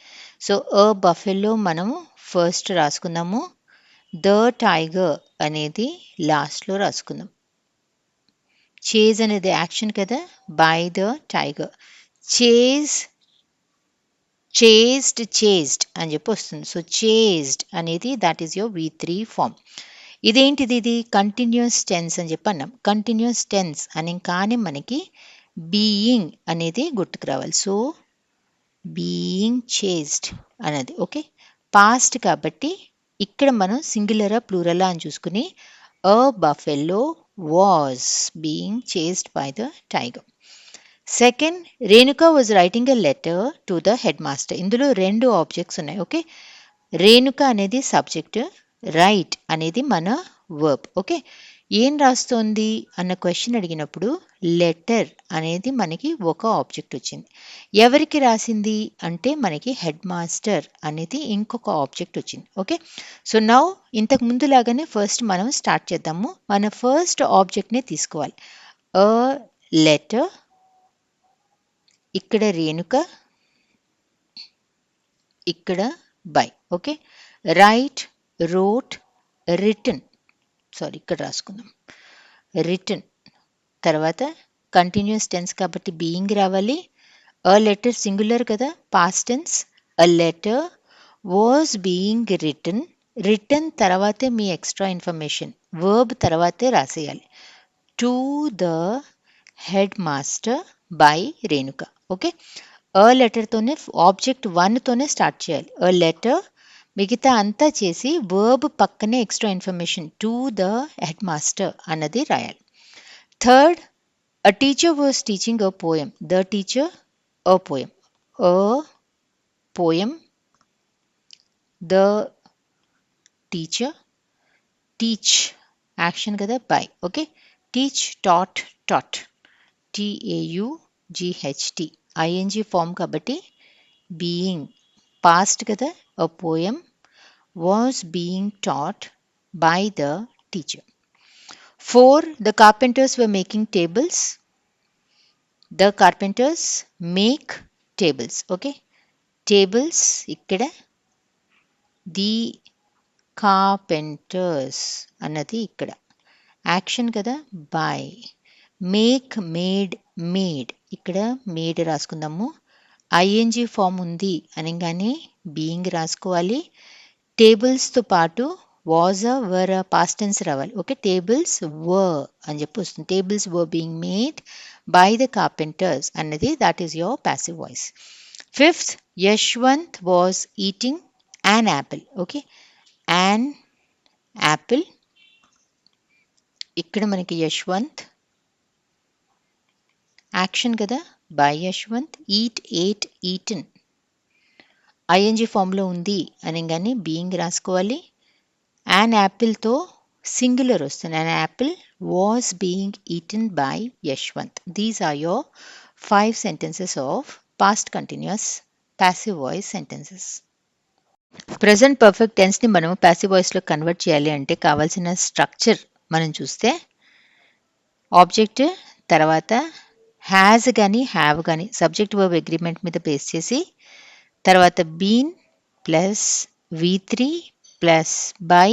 so a buffalo మనము first రాసుకుందాము, the tiger అనేది లాస్ట్లో రాసుకుందాం. Chase అనేది action కదా, by the tiger. Chase, chased, chased అని చెప్పి వస్తుంది. సో చేజ్డ్ అనేది that is your V3 form. ఇదేంటిది, ఇది కంటిన్యూస్ టెన్స్ అని చెప్పి అన్నాం. కంటిన్యూస్ టెన్స్ అని కానీ మనకి బీయింగ్ అనేది గుర్తుకు రావాలి. సో బీయింగ్ చేజ్డ్ అనేది. ఓకే, పాస్ట్ కాబట్టి ఇక్కడ మనం సింగులరా ప్లూరలా అని చూసుకుని a buffalo was being chased by the tiger. Second, Renuka was writing a letter to the headmaster. ఇందులో రెండు ఆబ్జెక్ట్స్ ఉన్నాయి. ఓకే, రేణుక అనేది సబ్జెక్ట్, రైట్ అనేది మన వర్బ్. ఓకే, ఏం రాస్తోంది అన్న క్వశ్చన్ అడిగినప్పుడు లెటర్ అనేది మనకి ఒక ఆబ్జెక్ట్ వచ్చింది. ఎవరికి రాసింది అంటే మనకి హెడ్ మాస్టర్ అనేది ఇంకొక ఆబ్జెక్ట్ వచ్చింది. ఓకే, సో నౌ ఇంతకు ముందులాగానే ఫస్ట్ మనం స్టార్ట్ చేద్దాము. మన ఫస్ట్ ఆబ్జెక్ట్ని తీసుకోవాలి. అ లెటర్, ఇక్కడ రేణుక, ఇక్కడ by. Okay, right, wrote, written, sorry ఇక్కడ రాసుకుందాం, రిటన్. తర్వాత కంటిన్యూస్ టెన్స్ కాబట్టి బీయింగ్ రావాలి. అ లెటర్ సింగులర్ కదా, past tense. A letter was being written. Written తర్వాతే మీ ఎక్స్ట్రా ఇన్ఫర్మేషన్, వర్బ్ తర్వాతే రాసేయాలి. To the headmaster by Renuka. Okay, a లెటర్తోనే ఆబ్జెక్ట్ 1తోనే స్టార్ట్ చేయాలి. అ లెటర్, మిగతా అంతా చేసి వర్బ్ పక్కనే extra information to the headmaster అన్నది రాయాలి. Third, a teacher was teaching a poem. The teacher, a poem. A poem, the teacher, teach action కదా, by. Okay, teach, taught, taught, TAUGHT ING form కాబట్టి being past కదా, a poem was being taught by the teacher. 4, the carpenters were making tables. The carpenters make tables. Okay, tables ఇక్కడ, the carpenters అన్నది ఇక్కడ action కదా, by. Make, made, made, ఇక్కడ made రాసుకుందాము. ING form ఉంది అనగానే being రాసుకోవాలి. టేబుల్స్తో పాటు వాజ్, వర్, పాస్ట్ టెన్స్ రావాలి. ఓకే, టేబుల్స్ వర్ అని చెప్పి వస్తుంది. Tables were being made by the carpenters అన్నది that is your passive voice. Fifth, Yashwant was eating an apple. Okay, an apple, ఇక్కడ మనకి యశ్వంత్ యాక్షన్ కదా, by Yashwant. Eat, ate, eaten ING ఫామ్లో ఉంది అనగానే బీయింగ్ రాసుకోవాలి. యాన్ యాపిల్తో సింగులర్ వస్తుంది. An apple was being eaten by Yashwant. These are your 5 sentences of past continuous passive voice sentences. Present perfect టెన్స్ని మనం ప్యాసివ్ వాయిస్లో కన్వర్ట్ చేయాలి అంటే కావాల్సిన స్ట్రక్చర్ మనం చూస్తే ఆబ్జెక్ట్ తర్వాత హ్యాజ్ కానీ హ్యావ్ కానీ సబ్జెక్ట్ వర్బ్ అగ్రిమెంట్ మీద బేస్ చేసి తర్వాత been plus V3 plus by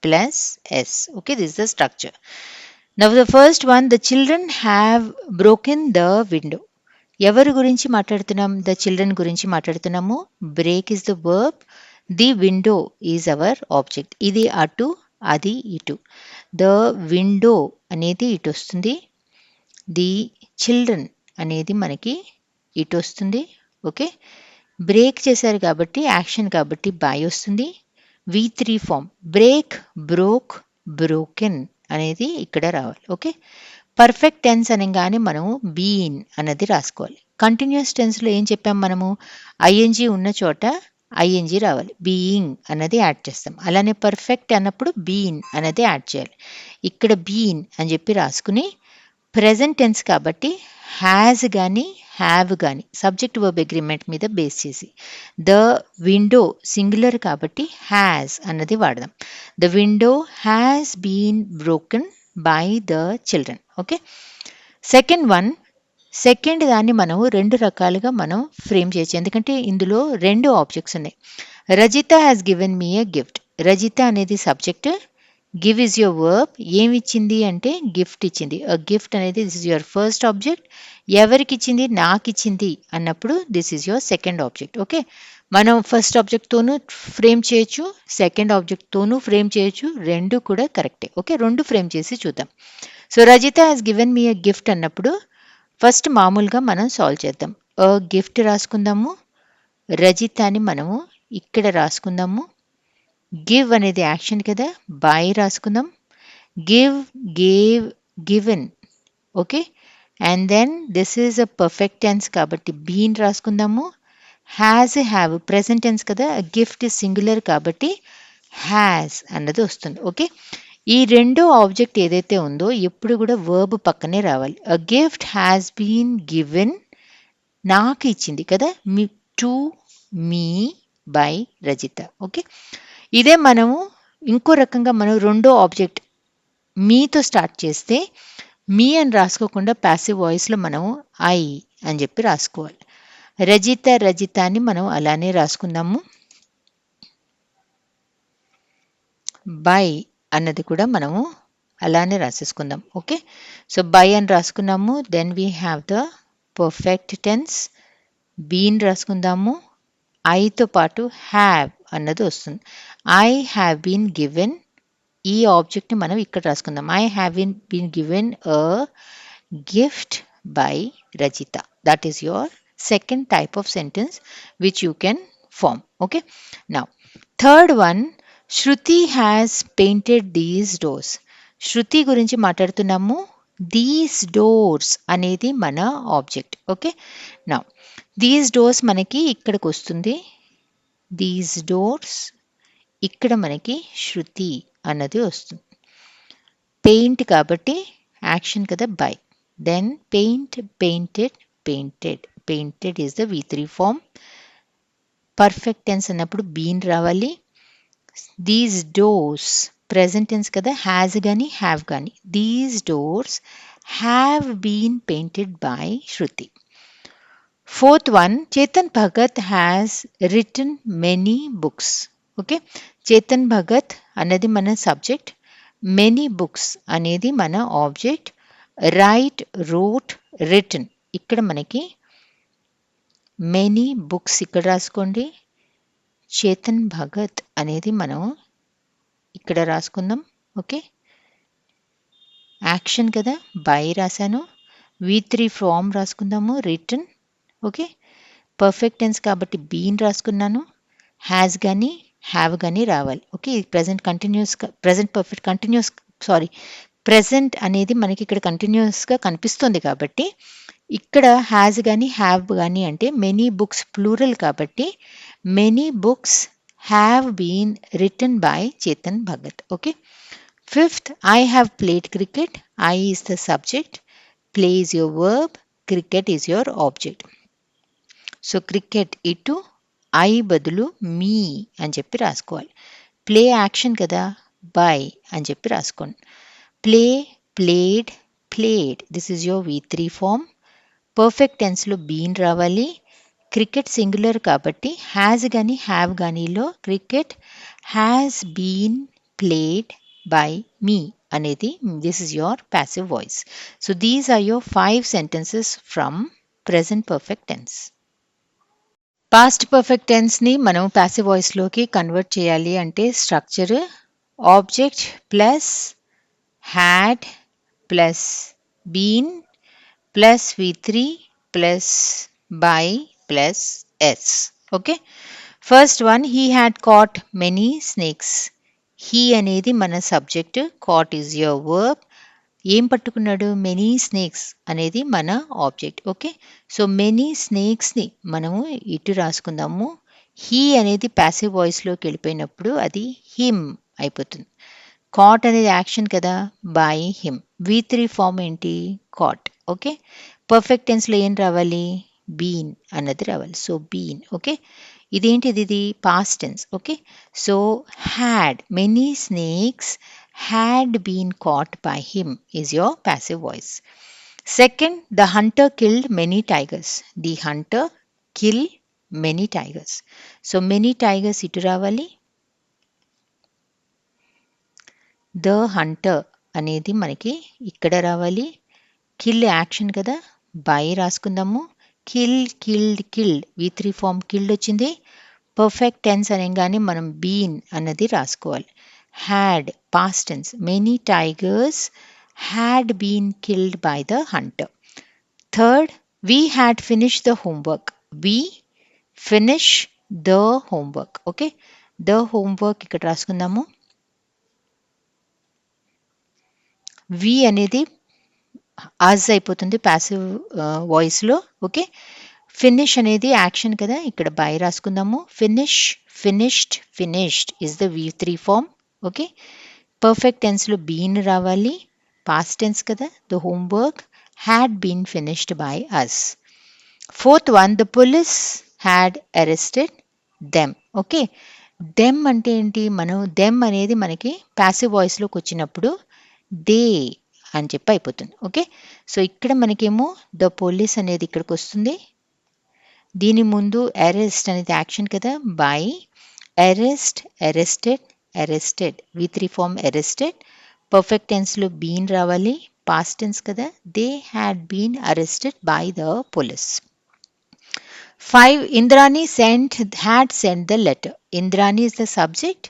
plus S. Okay, this is the structure. Now the first one, the children have broken the window. ఎవరి గురించి మాట్లాడుతున్నాం? ద చిల్డ్రన్ గురించి మాట్లాడుతున్నాము. Break is the verb, the window is our object. ఇది అటు, అది ఇటు. The window అనేది ఇటు వస్తుంది, ది చిల్డ్రన్ అనేది మనకి ఇటు వస్తుంది. ఓకే, బ్రేక్ చేశారు కాబట్టి యాక్షన్ కాబట్టి బై వస్తుంది. V3 form break, broke, broken అనేది ఇక్కడ రావాలి. ఓకే, పర్ఫెక్ట్ టెన్స్ అనగానే మనము బీన్ అన్నది రాసుకోవాలి. కంటిన్యూస్ టెన్స్లో ఏం చెప్పాం మనము? ఐఎన్జీ ఉన్న చోట ఐఎన్జీ రావాలి, బీయింగ్ అన్నది యాడ్ చేస్తాం. అలానే పర్ఫెక్ట్ అన్నప్పుడు బీన్ అన్నది యాడ్ చేయాలి. ఇక్కడ బీన్ అని చెప్పి రాసుకుని ప్రెజెంట్ టెన్స్ కాబట్టి హ్యాజ్ కానీ హ్యావ్ కానీ సబ్జెక్ట్ వర్బ్ అగ్రిమెంట్ మీద బేస్ చేసి, ద విండో సింగులర్ కాబట్టి హ్యాజ్ అన్నది వాడదాం. The window has been broken by the children. Okay, second one, second దాన్ని మనం రెండు రకాలుగా మనం ఫ్రేమ్ చేయొచ్చు, ఎందుకంటే ఇందులో రెండు ఆబ్జెక్ట్స్ ఉన్నాయి. Rajitha has given me a gift. Rajitha అనేది subject, give is your verb. ఏమి ఇచ్చింది అంటే గిఫ్ట్ ఇచ్చింది. గిఫ్ట్ అనేది this is your first object. ఎవరికి ఇచ్చింది? నాకు ఇచ్చింది అన్నప్పుడు this is your second object. Okay, మనం ఫస్ట్ ఆబ్జెక్ట్తోనూ ఫ్రేమ్ చేయొచ్చు, సెకండ్ ఆబ్జెక్ట్తోనూ ఫ్రేమ్ చేయొచ్చు, రెండు కూడా కరెక్టే. ఓకే, రెండు ఫ్రేమ్ చేసి చూద్దాం. So Rajitha has given me a gift అన్నప్పుడు ఫస్ట్ మామూలుగా మనం సాల్వ్ చేద్దాం. గిఫ్ట్ రాసుకుందాము, రజిత అని మనము ఇక్కడ రాసుకుందాము. గివ్ అనేది యాక్షన్ కదా, బై రాసుకుందాం. Give, gave, given. Okay, and then this is a perfect tense కాబట్టి బీన్ రాసుకుందాము. హ్యాజ్, హ్యావ్ ప్రెసెంట్ టెన్స్ కదా, గిఫ్ట్ సింగులర్ కాబట్టి హ్యాజ్ అన్నది వస్తుంది. ఓకే, ఈ రెండో ఆబ్జెక్ట్ ఏదైతే ఉందో ఎప్పుడు కూడా వర్బ్ పక్కనే రావాలి. A gift has been given, నాకు ఇచ్చింది కదా, me to me by Rajitha. Okay, ఇదే మనము ఇంకో రకంగా మనం రెండో ఆబ్జెక్ట్ మీతో స్టార్ట్ చేస్తే మీ అని రాసుకోకుండా ప్యాసివ్ వాయిస్లో మనము ఐ అని చెప్పి రాసుకోవాలి. రజిత, రజిత అని మనం అలానే రాసుకుందాము. బై అన్నది కూడా మనము అలానే రాసేసుకుందాం. ఓకే, సో బై అని రాసుకున్నాము. Then we have the perfect tense, been రాసుకుందాము. ఐతో పాటు హ్యావ్ అన్నది వస్తుంది. ఐ హ్యావ్ బీన్ గివెన్, ఈ ఆబ్జెక్ట్ని మనం ఇక్కడ రాసుకుందాం. I have been given a gift by Rajitha. That is your second type of sentence which you can form. Okay, now third one, Shruti has painted these doors. శృతి గురించి మాట్లాడుతున్నాము. These doors అనేది మన object. Okay, నా these doors మనకి ఇక్కడికి వస్తుంది. These doors ఇక్కడ మనకి శృతి అన్నది వస్తుంది. పెయింట్ కాబట్టి యాక్షన్ కదా, by. Then paint, painted, painted. Painted is the V3 form. Perfect tense అన్నప్పుడు బీన్ రావాలి. దీస్ డోర్స్ ప్రెజెంట్ టెన్స్ కదా, హ్యాజ్ కానీ హ్యావ్ కానీ. These doors have been painted by Shruti. Fourth one, Chetan Bhagat has written many books. Okay, Chetan Bhagat అన్నది మన subject, many books అనేది మన object. Right, wrote, return ఇక్కడ మనకి మెనీ బుక్స్ ఇక్కడ రాసుకోండి. చేతన్ భగత్ అనేది మనం ఇక్కడ రాసుకుందాం. ఓకే, యాక్షన్ కదా, బై రాశాను. V3 ఫామ్ రాసుకుందాము, రిటన్. ఓకే, పర్ఫెక్ట్ టెన్స్ కాబట్టి బీన్ రాసుకున్నాను. హ్యాస్ కానీ హ్యావ్ కానీ రావాలి. Okay, present continuous, present perfect continuous, sorry present అనేది మనకి ఇక్కడ కంటిన్యూస్గా కనిపిస్తుంది కాబట్టి ఇక్కడ హ్యాజ్ కానీ హ్యావ్ కానీ అంటే మెనీ బుక్స్ ప్లూరల్ కాబట్టి many books have been written by Chetan Bhagat. Okay, fifth, I have played cricket. I is the subject, play is your verb, cricket is your object. So cricket ఇటు, I బదులు me అని చెప్పి రాసుకోవాలి. Play action కదా, by అని చెప్పి రాసుకోండి. Play, played, played. This is your V3 form. Perfect టెన్స్లో బీన్ రావాలి. క్రికెట్ సింగులర్ కాబట్టి హ్యాస్ కానీ హ్యావ్ కానీలో cricket has been played by me అనేది this is your passive voice. So these are your 5 sentences from present perfect tense. Past perfect టెన్స్ని మనం passive వాయిస్లోకి convert చేయాలి అంటే structure object plus had plus been plus V3 plus by plus S. Okay, first one he had caught many snakes. He అనేది మన subject, caught is your verb. ఏం పట్టుకున్నాడు? Many snakes అనేది మన ఆబ్జెక్ట్. ఓకే, సో మెనీ స్నేక్స్ని మనము ఇటు రాసుకుందాము. He అనేది ప్యాసివ్ వాయిస్లోకి వెళ్ళిపోయినప్పుడు అది హిమ్ అయిపోతుంది. కాట్ అనేది యాక్షన్ కదా, బై హిమ్. V3 ఫామ్ ఏంటి? కాట్. ఓకే, పర్ఫెక్ట్ టెన్స్లో ఏం రావాలి? బీన్ అన్నది రావాలి. So been. ఓకే, ఇదేంటిది? ఇది past tense. Okay, so had many snakes had been caught by him is your passive voice. Second, the hunter killed many tigers. The hunter killed many tigers. So many tigers itu ravali. The hunter అనేది మనకి ఇక్కడ రావాలి. Kill action కదా, by రాసుకుందాము. Kill killed killed V3 form killed వచ్చింది. Perfect tense అనగానే మనం been అన్నది రాసుకోవాలి. had past tense, many tigers had been killed by the hunter. Third, we had finished the homework. We finish the homework. Okay, the homework ఇక్కడ రాసుకుందాము. we అనేది as అయిపోతుంది passive వాయిస్లో. ఓకే, ఫినిష్ అనేది యాక్షన్ కదా, ఇక్కడ బై రాసుకుందాము. Finish finished finished is the V3 form. Okay, perfect టెన్స్లో బీన్ రావాలి. పాస్ట్ టెన్స్ కదా, the homework had been finished by us. Fourth one, the police had arrested them. Okay, them అంటే ఏంటి? మనం దెమ్ అనేది మనకి ప్యాసివ్ వాయిస్లోకి వచ్చినప్పుడు దే అని చెప్పి అయిపోతుంది. ఓకే, సో ఇక్కడ మనకేమో ద పోలీస్ అనేది ఇక్కడికి వస్తుంది. దీని ముందు అరెస్ట్ అనేది యాక్షన్ కదా, by arrest arrested arrested V3 form arrested. Perfect టెన్స్లో బీన్ రావాలి. పాస్ట్ టెన్స్ కదా, they had been arrested by the police. 5, Indrani had sent the letter. Indrani is the subject,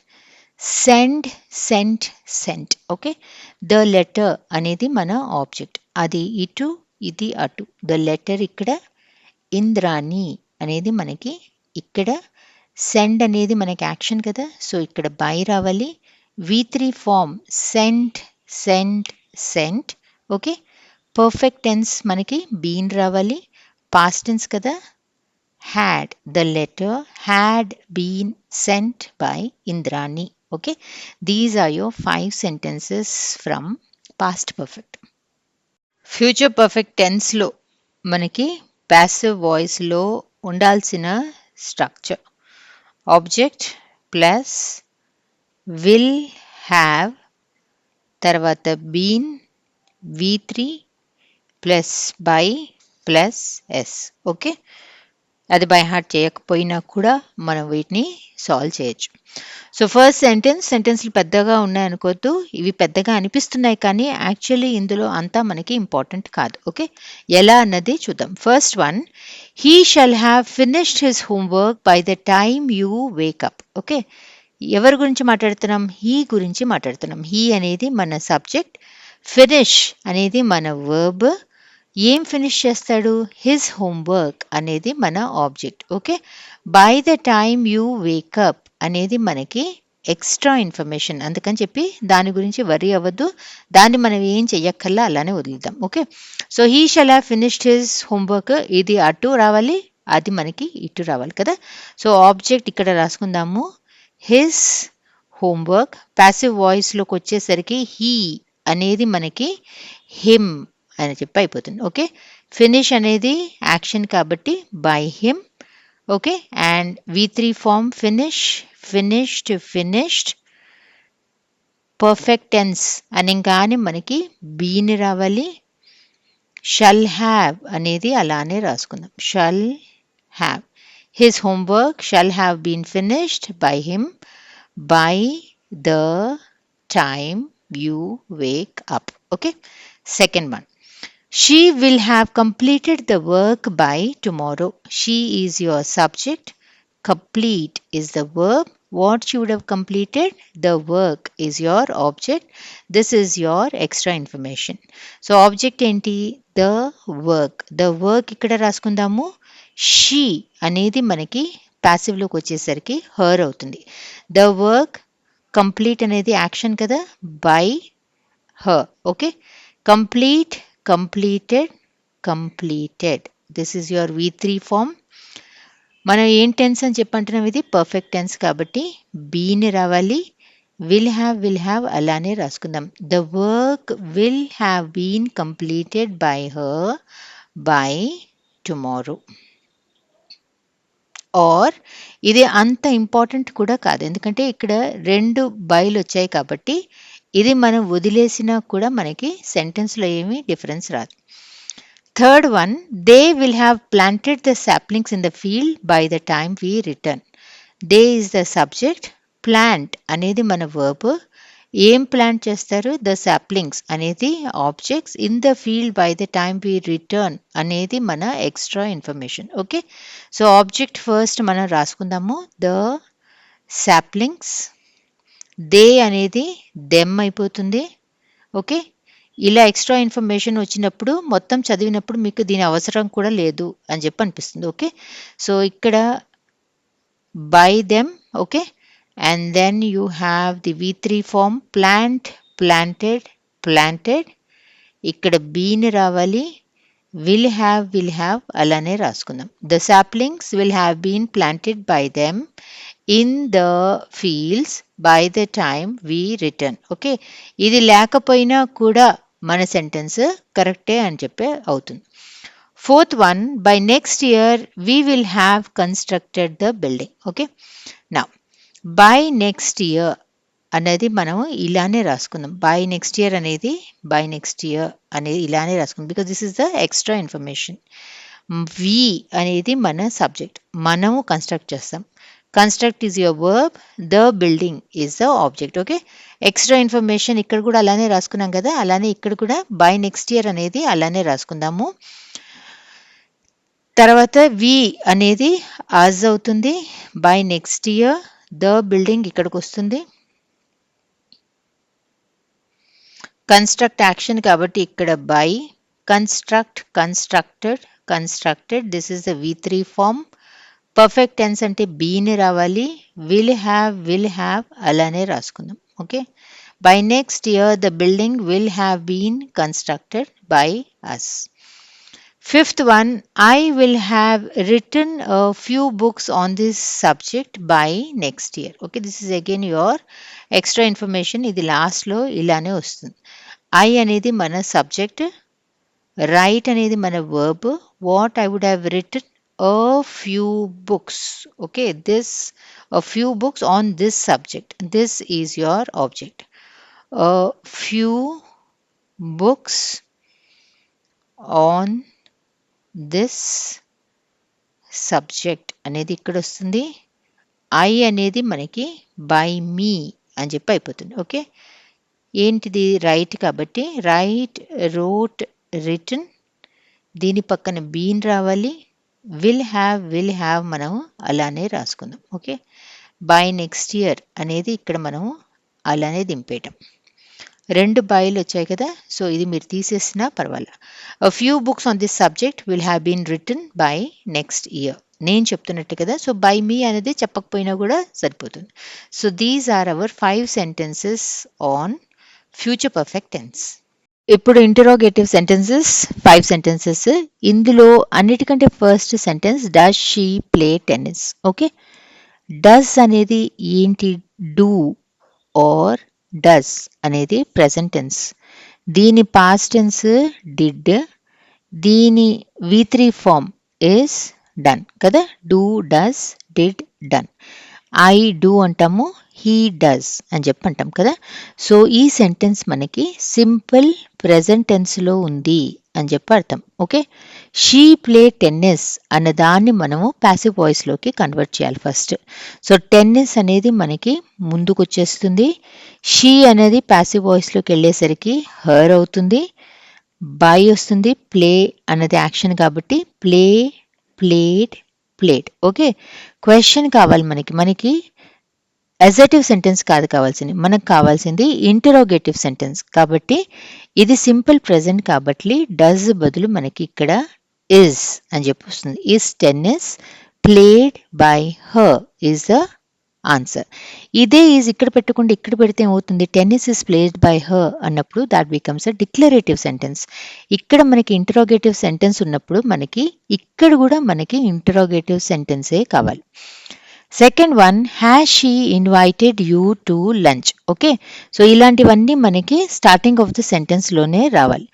send sent sent. Okay, the letter అనేది మన object, అది ఇటు ఇది అటు. The letter ఇక్కడ, ఇంద్రాణి అనేది మనకి ఇక్కడ, సెండ్ అనేది మనకి యాక్షన్ కదా, సో ఇక్కడ బై రావాలి. V3 form sent sent sent. Okay, perfect tense మనకి బీన్ రావాలి. పాస్ట్ టెన్స్ కదా, had the letter had been sent by Indrani. Okay, these are your 5 sentences from past perfect. Future perfect టెన్స్లో మనకి passive వాయిస్లో ఉండాల్సిన structure object plus will have, తర్వాత been V3 plus by plus S. Okay, అది by heart చేయకపోయినా కూడా మనం వీటిని సాల్వ్ చేయొచ్చు. సో ఫస్ట్ సెంటెన్స్లు పెద్దగా ఉన్నాయనుకోవద్దు, ఇవి పెద్దగా అనిపిస్తున్నాయి కానీ యాక్చువల్లీ ఇందులో అంతా మనకి ఇంపార్టెంట్ కాదు. ఓకే, ఎలా అన్నది చూద్దాం. First one, he shall have finished his homework by the time you wake up. Okay, ఎవరి గురించి మాట్లాడుతున్నాం? హీ గురించి మాట్లాడుతున్నాం. హీ అనేది మన సబ్జెక్ట్, ఫినిష్ అనేది మన వర్బ్. ఏం ఫినిష్ చేస్తాడు? హిజ్ హోంవర్క్ అనేది మన object. Okay, by the time you wake up అనేది మనకి ఎక్స్ట్రా ఇన్ఫర్మేషన్, అందుకని చెప్పి దాని గురించి వరీ అవ్వద్దు, దాన్ని మనం ఏం చెయ్యక్కర్లా, అలానే వదులుదాం. Okay, so he shall have finished his homework, ఇది అటు రావాలి, అది మనకి ఇటు రావాలి కదా. సో ఆబ్జెక్ట్ ఇక్కడ రాసుకుందాము, హిజ్ హోంవర్క్. ప్యాసివ్ వాయిస్లోకి వచ్చేసరికి హీ అనేది మనకి హిమ్ అని చెప్పి అయిపోతుంది. ఓకే, ఫినిష్ అనేది యాక్షన్ కాబట్టి by him. Okay, and V3 form finish finished finished. Perfect tense అనగానే మనకి బీని రావాలి. షల్ హ్యావ్ అనేది అలానే రాసుకుందాం, shall have. His homework shall have been finished by him by the time you wake up. Okay. Second one. She will have completed the work by tomorrow. She is your subject. Complete is the verb. What she would have completed? The work is your object. This is your extra information. So object ఏంటి? The work. The work ఇక్కడ రాసుకుందాము. She అనేది మనకి passive లోకి వచ్చేసరికి her అవుతుంది. The work complete అనేది action కదా, by her. Okay. Complete, completed, completed. This is your V3 form. మనం ఏం టెన్స్ అని చెప్పంటున్నాం, ఇది పర్ఫెక్ట్ టెన్స్ కాబట్టి బీని రావాలి. విల్ హ్యావ్ అలానే రాసుకుందాం. The work will have been completed by her by tomorrow. Or ఇది అంత ఇంపార్టెంట్ కూడా కాదు, ఎందుకంటే ఇక్కడ రెండు బైలు వచ్చాయి కాబట్టి ఇది మనం వదిలేసినా కూడా మనకి సెంటెన్స్లో ఏమీ డిఫరెన్స్ రాదు. Third one, they will have planted the saplings in the field by the time we return. They is the subject. Plant అనేది మన వర్బ్. ఏం ప్లాంట్ చేస్తారు? ద సాప్లింగ్స్ అనేది objects. In the field by the time we return అనేది మన extra information. Okay. So object first మనం రాసుకుందాము. The saplings. They అనేది దెమ్ అయిపోతుంది. ఓకే. ఇలా ఎక్స్ట్రా ఇన్ఫర్మేషన్ వచ్చినప్పుడు మొత్తం చదివినప్పుడు మీకు దీని అవసరం కూడా లేదు అని చెప్పి అనిపిస్తుంది. ఓకే. సో ఇక్కడ by them. Okay. And then you have the V3 form. Plant, planted, planted. ఇక్కడ బీని రావాలి. విల్ హ్యావ్ అలానే రాసుకుందాం. The saplings will have been planted by them in the fields by the time we return. Okay. ఇది లేకపోయినా కూడా మన sentence కరెక్టే అని చెప్పే అవుతుంది. Fourth one, by next year we will have constructed the building. Okay. నా బై నెక్స్ట్ ఇయర్ అనేది మనం ఇలానే రాసుకుందాం. బై నెక్స్ట్ ఇయర్ అనేది ఇలానే రాసుకుందాం, because this is the extra information. We అనేది మన సబ్జెక్ట్, మనము కన్స్ట్రక్ట్ చేస్తాం. Construct is your verb, the building is the object. Okay. Extra information ఇక్కడ కూడా అలానే రాసుకున్నాం కదా, అలానే ఇక్కడ కూడా బై నెక్స్ట్ ఇయర్ అనేది అలానే రాసుకుందాము. తర్వాత వి అనేది అజ్ అవుతుంది. By next year the building ఇక్కడికి వస్తుంది. కన్స్ట్రక్ట్ యాక్షన్ కాబట్టి ఇక్కడ by. Construct, constructed, constructed. This is the V3 form. Perfect tense అంటే బీని రావాలి. విల్ హ్యావ్ అలానే రాసుకుందాం. Okay. By next year the building will have been constructed by us. Fifth one, I will have written a few books on this subject by next year. Okay. This is again your extra information. ఇది లాస్ట్లో ఇలానే వస్తుంది. I అనేది మన subject, right అనేది మన verb. What I would have written a few books. Okay, a few books on this subject. This is your object. A few books on this subject అనేది ఇక్కడ వస్తుంది. ఐ అనేది మనకి బై మీ అని చెప్పి అయిపోతుంది. ఓకే. ఏంటిది? రైట్ కాబట్టి రైట్, రోట్, రిటన్. దీని పక్కన బీన్ రావాలి. విల్ హ్యావ్ మనం అలానే రాసుకుందాం. ఓకే. బై నెక్స్ట్ ఇయర్ అనేది ఇక్కడ మనం అలానే దింపేయటం. రెండు బైలు వచ్చాయి కదా, సో ఇది మీరు తీసేసినా పర్వాలా. A few books on this subject will have been written by next year. నేను చెప్తున్నట్టు కదా, సో బై మీ అనేది చెప్పకపోయినా కూడా సరిపోతుంది. So these are our 5 sentences on future perfect tense. ఇప్పుడు ఇంటరోగేటివ్ సెంటెన్సెస్ 5 సెంటెన్సెస్. ఇందులో అన్నిటికంటే first sentence, does she play tennis. Okay. Does అనేది ఏంటి? డూ ఆర్ డస్ అనేది ప్రెజెంట్ టెన్స్. దీని పాస్ట్ టెన్స్ డిడ్. దీని V3 ఫార్మ్ ఇస్ డన్ కదా. Do, does, did, done. I do అంటాము, హీ డస్ అని చెప్పి అంటాం కదా. సో ఈ సెంటెన్స్ మనకి సింపుల్ ప్రెజెంట్ టెన్స్లో ఉంది అని చెప్పి అర్థం. ఓకే, షీ ప్లే టెన్నిస్ అన్న దాన్ని మనము ప్యాసివ్ వాయిస్లోకి కన్వర్ట్ చేయాలి ఫస్ట్. సో టెన్నిస్ అనేది మనకి ముందుకు వచ్చేస్తుంది, షీ అనేది ప్యాసివ్ వాయిస్లోకి వెళ్ళేసరికి హర్ అవుతుంది, బై వస్తుంది, ప్లే అన్నది యాక్షన్ కాబట్టి play, played, played. Okay, question కావాలి మనకి అసర్టివ్ సెంటెన్స్ కాదు కావాల్సింది, మనకు కావాల్సింది ఇంటరోగేటివ్ సెంటెన్స్. కాబట్టి ఇది సింపుల్ ప్రెజెంట్ కాబట్టి డస్ బదులు మనకి ఇక్కడ ఇస్ అని చెప్పి వస్తుంది. Is tennis played by her is the answer. ఇదే ఈజ్ ఇక్కడ పెట్టకుండా ఇక్కడ పెడితే ఏమవుతుంది, tennis is played by her అన్నప్పుడు that becomes a declarative sentence. ఇక్కడ మనకి ఇంటరోగేటివ్ సెంటెన్స్ ఉన్నప్పుడు మనకి ఇక్కడ కూడా మనకి ఇంటరోగేటివ్ సెంటెన్సే కావాలి. Second one, has she invited you to lunch. Okay, so ఇలాంటివన్నీ మనకి స్టార్టింగ్ ఆఫ్ ద సెంటెన్స్లోనే రావాలి.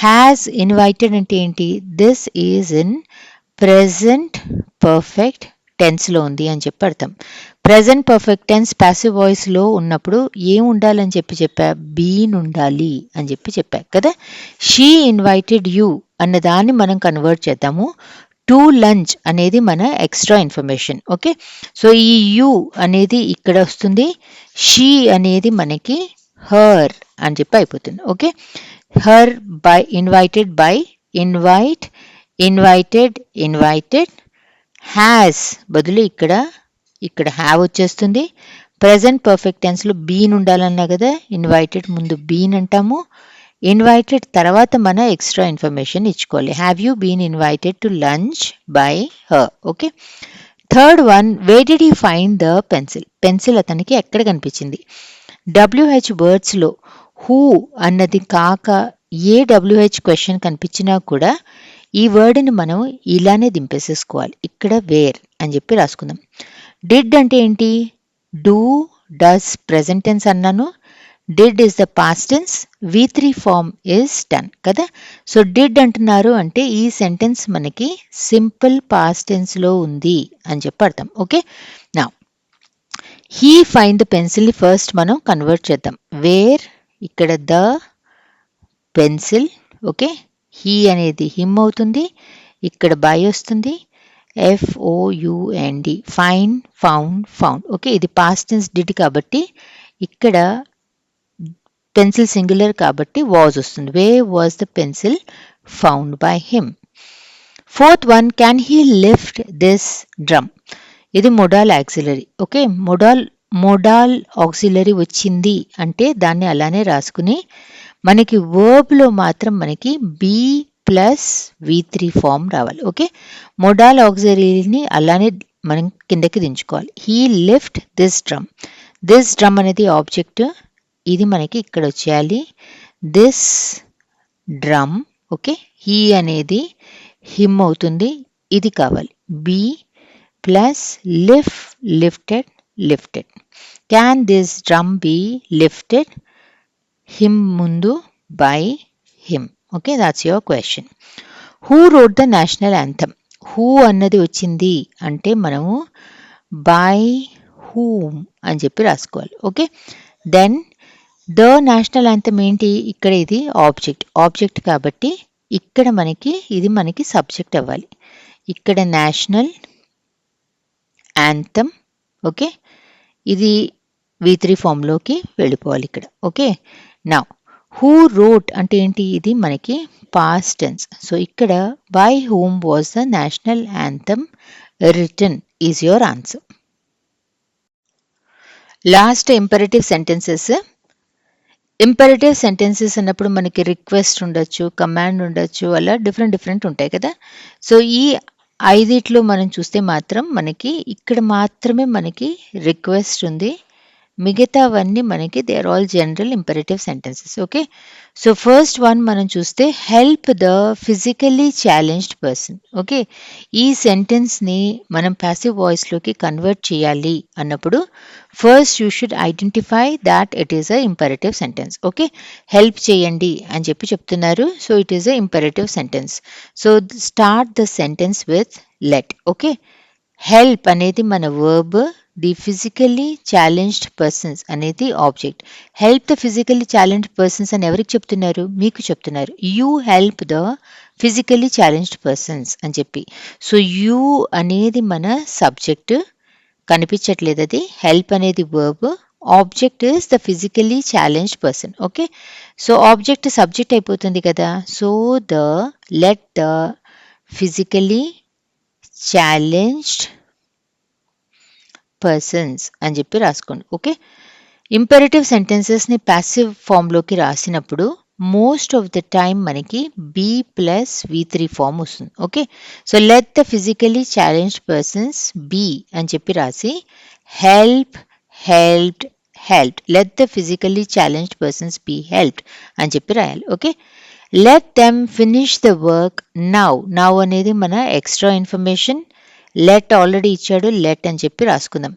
హ్యాస్ ఇన్వైటెడ్ అంటే ఏంటి, this is in present perfect టెన్స్లో ఉంది అని చెప్పి అర్థం. ప్రెజెంట్ పర్ఫెక్ట్ టెన్స్ ప్యాసివ్ వాయిస్లో ఉన్నప్పుడు ఏం ఉండాలని చెప్పా, బీన్ ఉండాలి అని చెప్పా కదా. షీ ఇన్వైటెడ్ యూ అన్న దాన్ని మనం కన్వర్ట్ చేద్దాము. టు లంచ్ అనేది మన ఎక్స్ట్రా ఇన్ఫర్మేషన్. ఓకే, సో ఈ యూ అనేది ఇక్కడ వస్తుంది, షీ అనేది మనకి హర్ అని చెప్పి అయిపోతుంది. Okay, her by invited by invite, invited invited, has బదులు ఇక్కడ హ్యావ్ వచ్చేస్తుంది. ప్రెజెంట్ పర్ఫెక్ట్ టెన్స్లో బీన్ ఉండాలన్నా కదా, ఇన్వైటెడ్ ముందు బీన్ అంటాము, ఇన్వైటెడ్ తర్వాత మన ఎక్స్ట్రా ఇన్ఫర్మేషన్ ఇచ్చుకోవాలి. Have you been invited to lunch by her. Okay, third one, where did he find the pencil. Pencil అతనికి ఎక్కడ కనిపించింది. డబ్ల్యూహెచ్ వర్డ్స్లో హూ అన్నది కాక ఏ డబ్ల్యూహెచ్ క్వశ్చన్ కనిపించినా కూడా ఈ వర్డ్ని మనం ఇలానే దింపేసేసుకోవాలి. ఇక్కడ వేర్ అని చెప్పి రాసుకుందాం. డిడ్ అంటే ఏంటి, డూ, డస్ ప్రెజెంట్ టెన్స్ అన్నాను, did is the past tense, V3 form is done కదా. సో డిడ్ అంటున్నారు అంటే ఈ సెంటెన్స్ మనకి సింపుల్ పాస్ట్ టెన్స్లో ఉంది అని చెప్పి అర్థం. ఓకే, నా he find the pencil first మనం కన్వర్ట్ చేద్దాం. వేర్ ఇక్కడ ద పెన్సిల్. ఓకే, హీ అనేది హిమ్ అవుతుంది, ఇక్కడ బై వస్తుంది, FOUND, find, found, found. Okay, ఇది పాస్ట్ టెన్స్ డిడ్ కాబట్టి ఇక్కడ పెన్సిల్ సింగులర్ కాబట్టి వాజ్ వస్తుంది. Where was the pencil found by him. Fourth one, can he lift this drum. ఇది modal auxiliary. Okay, modal auxiliary వచ్చింది అంటే దాన్ని అలానే రాసుకుని మనకి వర్బ్లో మాత్రం మనకి బీ ప్లస్ V3 ఫామ్ రావాలి. ఓకే, మొడాల్ ఆక్సిలరీని అలానే మనం కిందకి దించుకోవాలి. He lift this drum. This drum అనేది ఆబ్జెక్ట్, ఇది మనకి ఇక్కడ వచ్చేయాలి. This drum. ఓకే, హీ అనేది హిమ్ అవుతుంది, ఇది కావాలి. Be plus lifted, lifted. Can this drum be lifted, him ముందు by him. Okay, that's your question. Who wrote the national anthem. Who అన్నది వచ్చింది అంటే మనము బై హూమ్ అని చెప్పి రాసుకోవాలి. Okay, then the national anthem ఏంటి, ఇక్కడ ఇది ఆబ్జెక్ట్ కాబట్టి ఇక్కడ ఇది మనకి సబ్జెక్ట్ అవ్వాలి. ఇక్కడ నేషనల్ యాంథమ్. ఓకే, ఇది V3 ఫామ్లోకి వెళ్ళిపోవాలి ఇక్కడ. ఓకే, నౌ హూ రోట్ అంటే ఏంటి, ఇది మనకి పాస్ట్ టెన్స్. సో ఇక్కడ by whom was the national anthem written is your answer. Last imperative sentences. Imperative sentences అన్నప్పుడు మనకి రిక్వెస్ట్ ఉండొచ్చు, కమాండ్ ఉండొచ్చు, అలా డిఫరెంట్ ఉంటాయి కదా. సో ఈ ఐదిట్లో మనం చూస్తే మాత్రం మనకి ఇక్కడ మాత్రమే మనకి రిక్వెస్ట్ ఉంది, మిగతావన్నీ మనకి they are all general imperative sentences. Okay, so first one మనం చూస్తే help the physically challenged person. Okay, ఈ సెంటెన్స్ని మనం ప్యాసివ్ వాయిస్లోకి కన్వర్ట్ చేయాలి అన్నప్పుడు first you should identify that it is a imperative sentence. Okay, help చేయండి అని చెప్తున్నారు, so it is a imperative sentence. So start the sentence with let. Okay, help అనేది మన verb, the physically challenged persons అనేది object. Help the physically challenged persons అని ఎవరికి చెప్తున్నారు? మీకు చెప్తున్నారు. You help the physically challenged persons అని చెప్పి. సో యూ అనేది మన సబ్జెక్ట్, కనిపించట్లేదు అది. హెల్ప్ అనేది verb, object is the physically challenged person. Okay, so object subject అయిపోతుంది కదా. So the let the physically challenged persons అని చెప్పి రాసుకోండి. ఓకే, ఇంపెరేటివ్ సెంటెన్సెస్ని ప్యాసివ్ ఫామ్లోకి రాసినప్పుడు మోస్ట్ ఆఫ్ ద టైమ్ మనకి బీ ప్లస్ V3 ఫామ్ వస్తుంది. Okay, so let the physically challenged persons be అని చెప్పి రాసి help helped helped, let the physically challenged persons be helped అని చెప్పి రాయాలి. Okay, let them finish the work now. Now అనేది మన ఎక్స్ట్రా ఇన్ఫర్మేషన్. లెట్ ఆల్రెడీ ఇచ్చాడు, లెట్ అని చెప్పి రాసుకుందాం.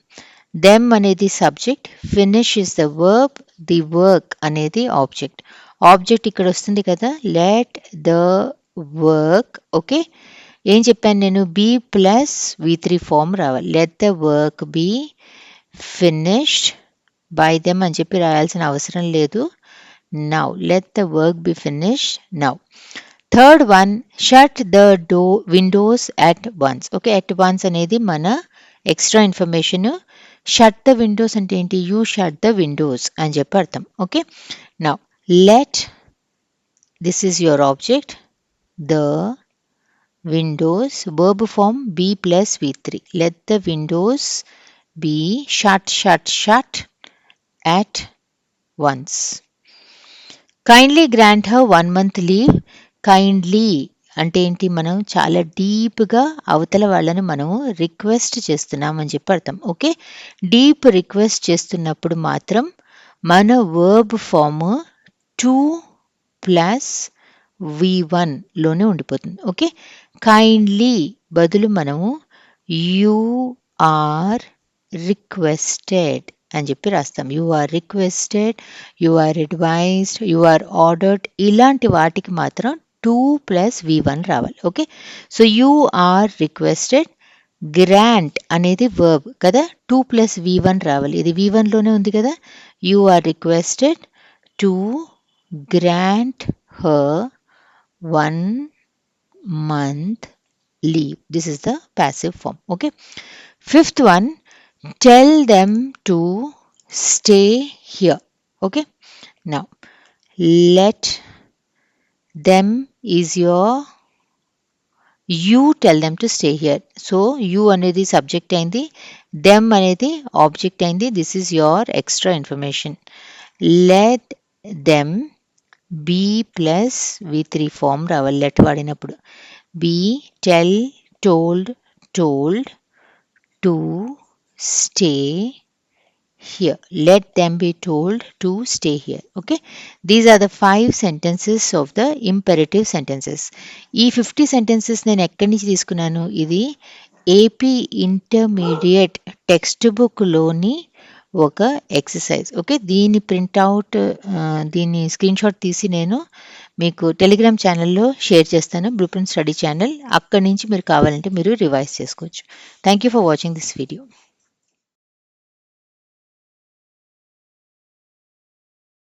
దెమ్ అనేది subject, finish his the verb, the work అనేది ఆబ్జెక్ట్. ఆబ్జెక్ట్ ఇక్కడ వస్తుంది కదా, లెట్ ద వర్క్. ఓకే, ఏం చెప్పాను నేను? బీ ప్లస్ V3 ఫామ్ రావాలి. Let the work be finished by them అని చెప్పి రాయాల్సిన అవసరం లేదు. Now let the work be finished now. Third one, shut the windows at once. Okay, at once అనేది మన extra information. Shut the windows అంటే ఏంటి? యూ షట్ ద విండోస్ అని చెప్పి అర్థం. Okay, now let, this is your object, the windows, verb form be plus V3. Let the Windows be shut shut shut at once. Kindly grant her 1 month leave. Kindly అంటే ఏంటి? మనం చాలా డీప్గా అవతల వాళ్ళని మనము రిక్వెస్ట్ చేస్తున్నామని చెప్పి అర్థం. ఓకే, డీప్ రిక్వెస్ట్ చేస్తున్నప్పుడు మాత్రం మన వర్బ్ ఫామ్ 2 ప్లస్ V1 లోనే ఉండిపోతుంది. ఓకే, కైండ్లీ బదులు మనము యూ ఆర్ రిక్వెస్టెడ్ అని చెప్పి రాస్తాం. You are requested, you are advised, you are ordered, ఇలాంటి వాటికి మాత్రం 2 ప్లస్ V1 రావాలి. Okay, so you are requested, grant అనేది వర్బ్ కదా, 2 ప్లస్ V1 రావాలి. ఇది V1 లోనే ఉంది కదా. You are requested to grant her 1 month leave. This is the passive form. Okay, fifth one, tell them to stay here. Okay, now let them is your, you tell them to stay here. So you అనేది subject అయింది, them అనేది object అయింది. This is your extra information. Let them be plus V3 form రావాలి let వాడినప్పుడు. be, tell, told, told to stay here. Let them be told to stay here. Okay, these are the 5 sentences of the imperative sentences. ఈ 50 sentences నేను ఎక్కడి నుంచి తీసుకున్నాను? ఇది AP intermediate text బుక్లోని ఒక exercise. Okay, దీని ప్రింట్అవుట్, దీన్ని స్క్రీన్ షాట్ తీసి నేను మీకు టెలిగ్రామ్ ఛానల్లో షేర్ చేస్తాను, బ్లూ ప్రింట్ స్టడీ ఛానల్. అక్కడి నుంచి మీరు కావాలంటే మీరు రివైజ్ చేసుకోవచ్చు. Thank you for watching this video.